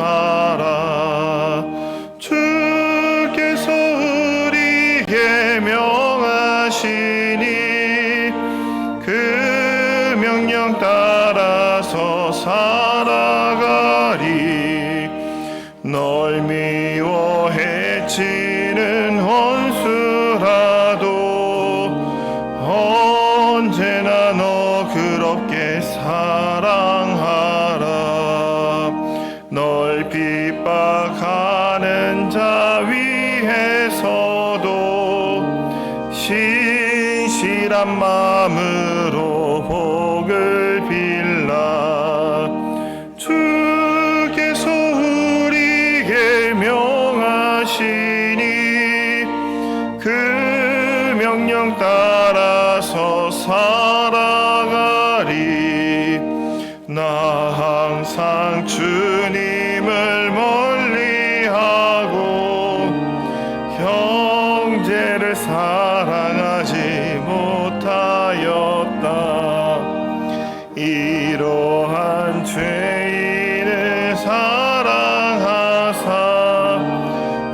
[SPEAKER 2] 주께서 우리에게 명하시니 그 명령 따라서 살아가리. 널 미워 해치는 원수라도 언제나 너 그롭게 사랑하라. 널 핍박하는 자 위에서도 신실한 마음으로 항상 주님을 멀리하고 형제를 사랑하지 못하였다. 이러한 죄인을 사랑하사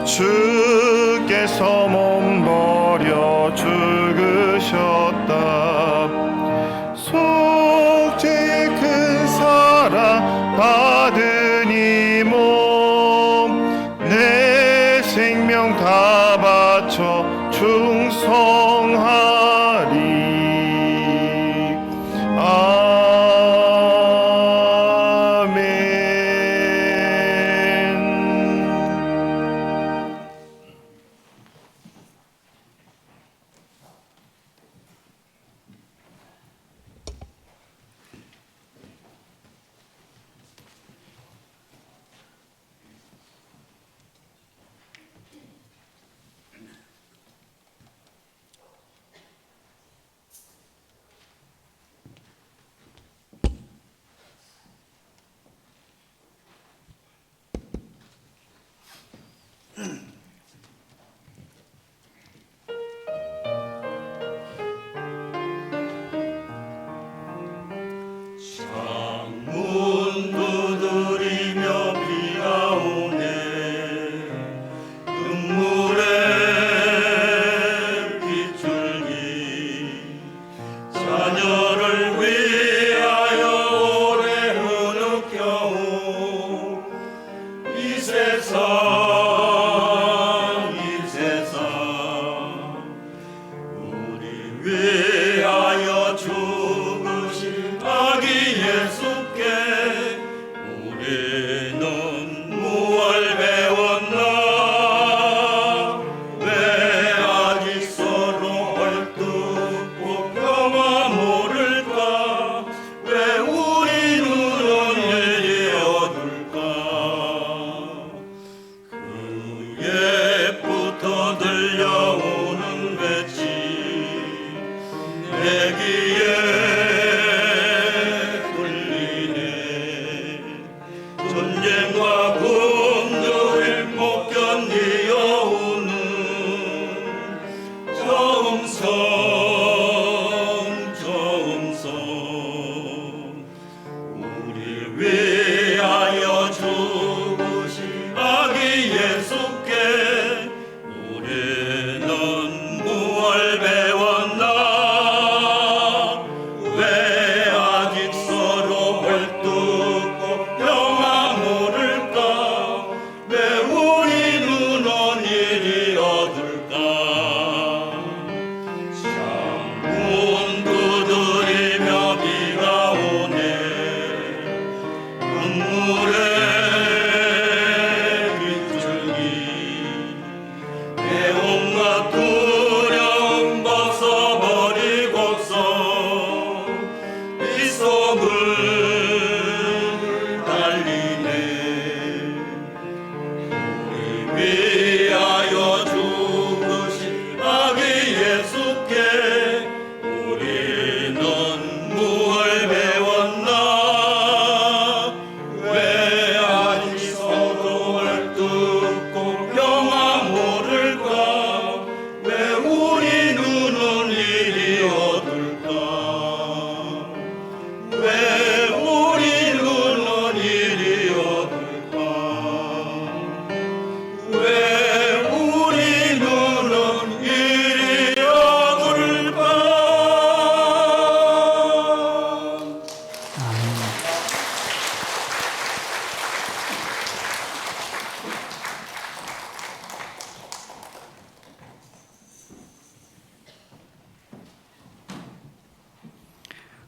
[SPEAKER 2] 주께서 몸 버려 죽으셨다. 속죄의 큰 사랑 받은 이 몸 내 생명 다 바쳐 충성하리.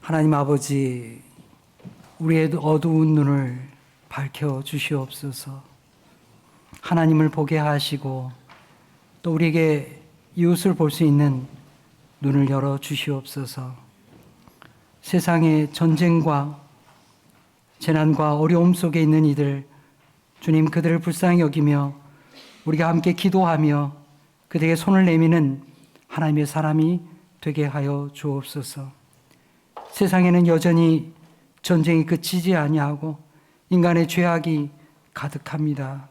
[SPEAKER 4] 하나님 아버지, 우리의 어두운 눈을 밝혀 주시옵소서. 하나님을 보게 하시고 또 우리에게 이웃을 볼 수 있는 눈을 열어 주시옵소서. 세상의 전쟁과 재난과 어려움 속에 있는 이들, 주님 그들을 불쌍히 여기며 우리가 함께 기도하며 그들에게 손을 내미는 하나님의 사람이 되게 하여 주옵소서. 세상에는 여전히 전쟁이 그치지 아니하고 인간의 죄악이 가득합니다.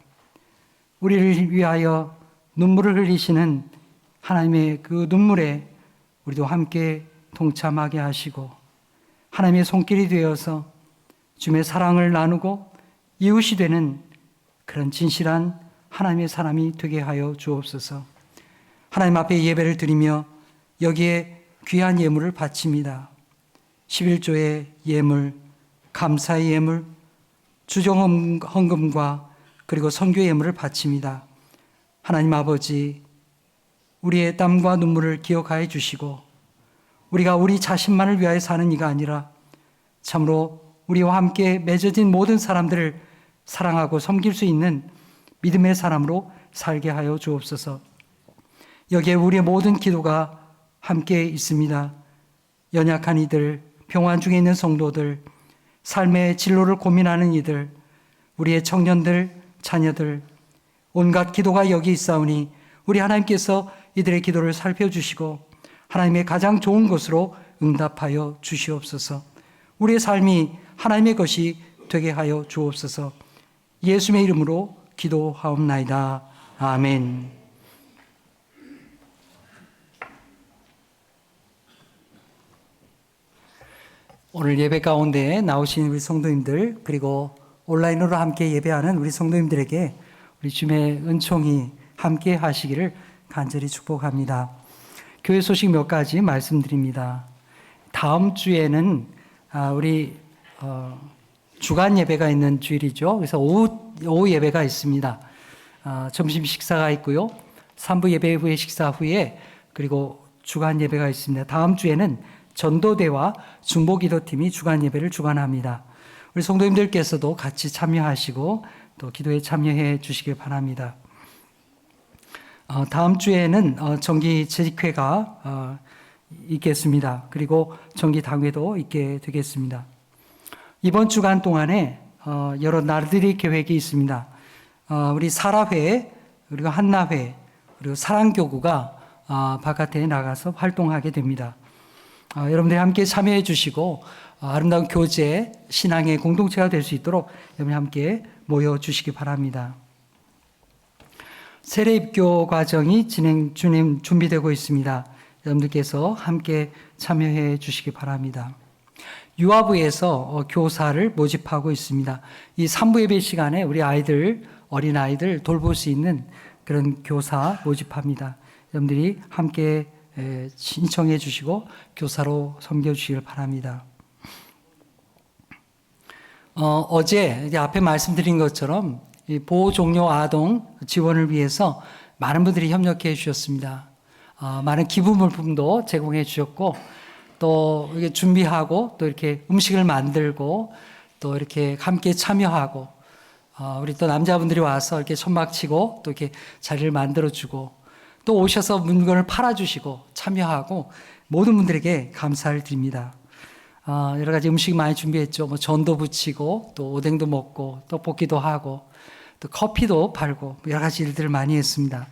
[SPEAKER 4] 우리를 위하여 눈물을 흘리시는 하나님의 그 눈물에 우리도 함께 동참하게 하시고 하나님의 손길이 되어서 주님의 사랑을 나누고 이웃이 되는 그런 진실한 하나님의 사람이 되게 하여 주옵소서. 하나님 앞에 예배를 드리며 여기에 귀한 예물을 바칩니다. 11조의 예물, 감사의 예물, 주정 헌금과 그리고 선교 예물을 바칩니다. 하나님 아버지, 우리의 땀과 눈물을 기억하여 주시고 우리가 우리 자신만을 위하여 사는 이가 아니라 참으로 우리와 함께 맺어진 모든 사람들을 사랑하고 섬길 수 있는 믿음의 사람으로 살게 하여 주옵소서. 여기에 우리의 모든 기도가 함께 있습니다. 연약한 이들, 병환 중에 있는 성도들, 삶의 진로를 고민하는 이들, 우리의 청년들, 자녀들, 온갖 기도가 여기 있사오니 우리 하나님께서 이들의 기도를 살펴주시고 하나님의 가장 좋은 것으로 응답하여 주시옵소서. 우리의 삶이 하나님의 것이 되게 하여 주옵소서. 예수님의 이름으로 기도하옵나이다. 아멘. 오늘 예배 가운데 나오신 우리 성도님들 그리고 온라인으로 함께 예배하는 우리 성도님들에게 우리 주님의 은총이 함께 하시기를 간절히 축복합니다. 교회 소식 몇 가지 말씀드립니다. 다음 주에는 우리 주간 예배가 있는 주일이죠. 그래서 오후 예배가 있습니다. 점심 식사가 있고요. 3부 예배 후에 식사 후에 그리고 주간 예배가 있습니다. 다음 주에는 전도대와 중보기도팀이 주간 예배를 주관합니다. 우리 성도님들께서도 같이 참여하시고 또 기도에 참여해 주시길 바랍니다. 다음 주에는 정기 재직회가 있겠습니다. 그리고 정기 당회도 있게 되겠습니다. 이번 주간 동안에 여러 나들이 계획이 있습니다. 우리 사라회, 그리고 한나회, 그리고 사랑교구가 바깥에 나가서 활동하게 됩니다. 여러분들이 함께 참여해 주시고 아름다운 교제, 신앙의 공동체가 될 수 있도록 여러분이 함께 모여 주시기 바랍니다. 세례 입교 과정이 준비되고 있습니다. 여러분들께서 함께 참여해 주시기 바랍니다. 유아부에서 교사를 모집하고 있습니다. 이 3부 예배 시간에 우리 아이들, 어린아이들 돌볼 수 있는 그런 교사 모집합니다. 여러분들이 함께 신청해 주시고 교사로 섬겨 주시길 바랍니다. 어제 앞에 말씀드린 것처럼 보호 종료 아동 지원을 위해서 많은 분들이 협력해 주셨습니다. 많은 기부 물품도 제공해 주셨고 또 이렇게 준비하고 또 이렇게 음식을 만들고 또 이렇게 함께 참여하고 우리 또 남자분들이 와서 이렇게 천막 치고 또 이렇게 자리를 만들어 주고 또 오셔서 물건을 팔아주시고 참여하고 모든 분들에게 감사를 드립니다. 여러 가지 음식 많이 준비했죠. 뭐 전도 부치고 또 오뎅도 먹고 떡볶이도 하고 또 커피도 팔고 여러 가지 일들을 많이 했습니다.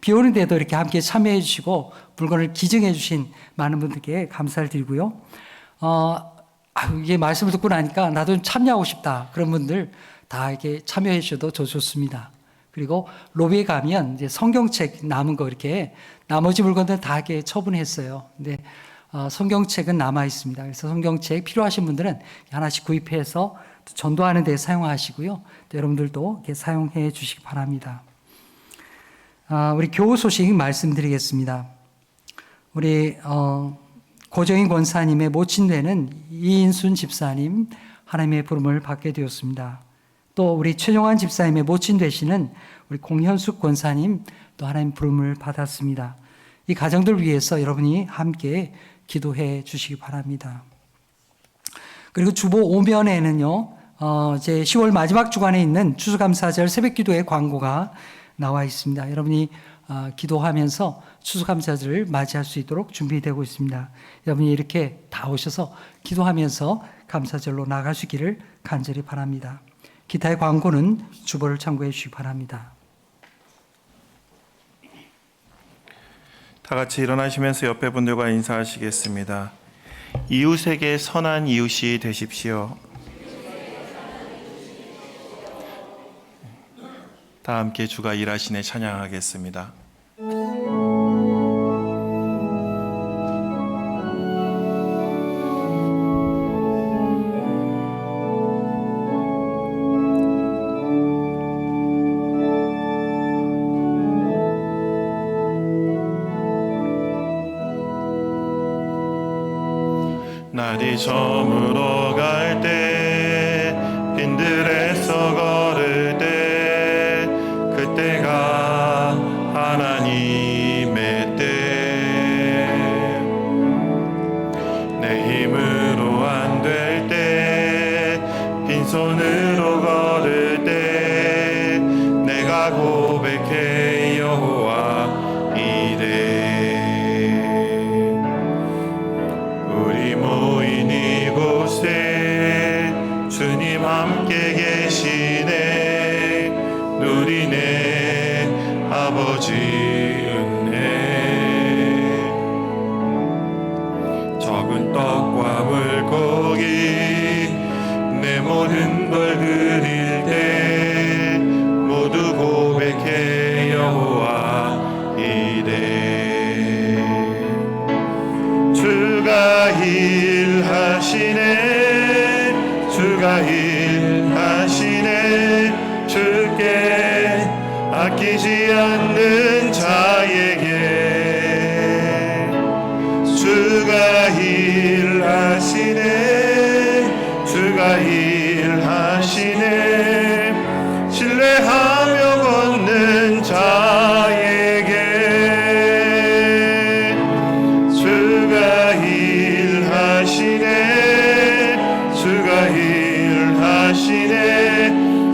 [SPEAKER 4] 비 오는데도 이렇게 함께 참여해 주시고 물건을 기증해 주신 많은 분들께 감사를 드리고요. 이게 말씀을 듣고 나니까 나도 좀 참여하고 싶다. 그런 분들 다 이렇게 참여해 주셔도 좋습니다. 그리고 로비에 가면 이제 성경책 남은 거 이렇게 나머지 물건들 다 이렇게 처분했어요. 근데 성경책은 남아 있습니다. 그래서 성경책 필요하신 분들은 하나씩 구입해서 전도하는 데 사용하시고요. 또 여러분들도 이렇게 사용해 주시기 바랍니다. 우리 교우 소식 말씀드리겠습니다. 우리 고정인 권사님의 모친되는 이인순 집사님 하나님의 부름을 받게 되었습니다. 또 우리 최종환 집사님의 모친 되시는 우리 공현숙 권사님 또 하나님 부름을 받았습니다. 이 가정들 위해서 여러분이 함께 기도해 주시기 바랍니다. 그리고 주보 5면에는요, 이제 10월 마지막 주간에 있는 추수감사절 새벽기도의 광고가 나와 있습니다. 여러분이 기도하면서 추수감사절을 맞이할 수 있도록 준비되고 있습니다. 여러분이 이렇게 다 오셔서 기도하면서 감사절로 나갈 수 있기를 간절히 바랍니다. 기타의 광고는 주보를 참고해 주시기 바랍니다.
[SPEAKER 2] 다 같이 일어나시면서 옆에 분들과 인사하시겠습니다. 이웃에게 선한 이웃이 되십시오. 다 함께 주가 일하시네 찬양하겠습니다. 날이 저물어 갈 때 빈들에서 걸을 때 그때가 하나님의 때 내 힘으로 안 될 때 빈손으로 걸을 때 내가 고백해 여호와 이래 우리 모인 이곳에 주님 함께 계시네 누리네 아버지 은혜 적은 떡과 물고기 내 모든 걸 드릴 때 모두 고백해 여호와 이래 주가 일하시네 주가 일하시네 주께 아끼지 않는 자에게 주가 일하시네 주가 일하시네 신뢰하며 걷는 자에게 주가 일하시네 주가 일하시네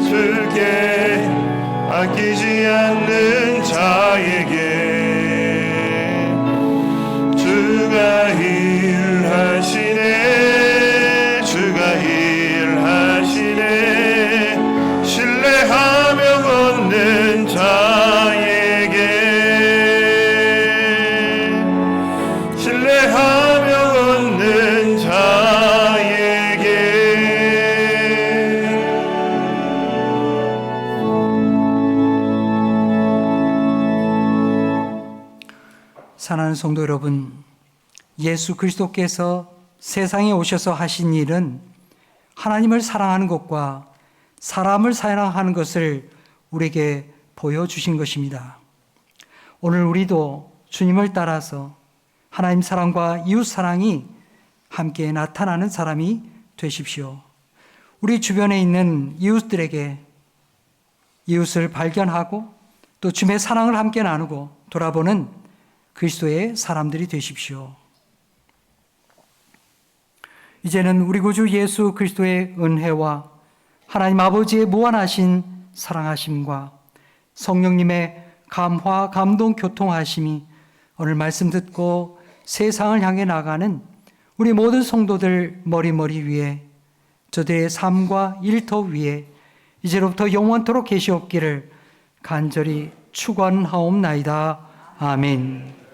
[SPEAKER 2] 주께 아끼지 않는 자에게 주가 일하시네 주가 일하시네 신뢰하며 걷는 자에게 신뢰하며 걷는 자에게
[SPEAKER 4] 사랑하는 성도 여러분, 예수 그리스도께서 세상에 오셔서 하신 일은 하나님을 사랑하는 것과 사람을 사랑하는 것을 우리에게 보여주신 것입니다. 오늘 우리도 주님을 따라서 하나님 사랑과 이웃 사랑이 함께 나타나는 사람이 되십시오. 우리 주변에 있는 이웃들에게 이웃을 발견하고 또 주님의 사랑을 함께 나누고 돌아보는 그리스도의 사람들이 되십시오. 이제는 우리 구주 예수 그리스도의 은혜와 하나님 아버지의 무한하신 사랑하심과 성령님의 감화, 감동, 교통하심이 오늘 말씀 듣고 세상을 향해 나가는 우리 모든 성도들 머리머리 위에 저들의 삶과 일터 위에 이제로부터 영원토록 계시옵기를 간절히 축원하옵나이다. 아멘.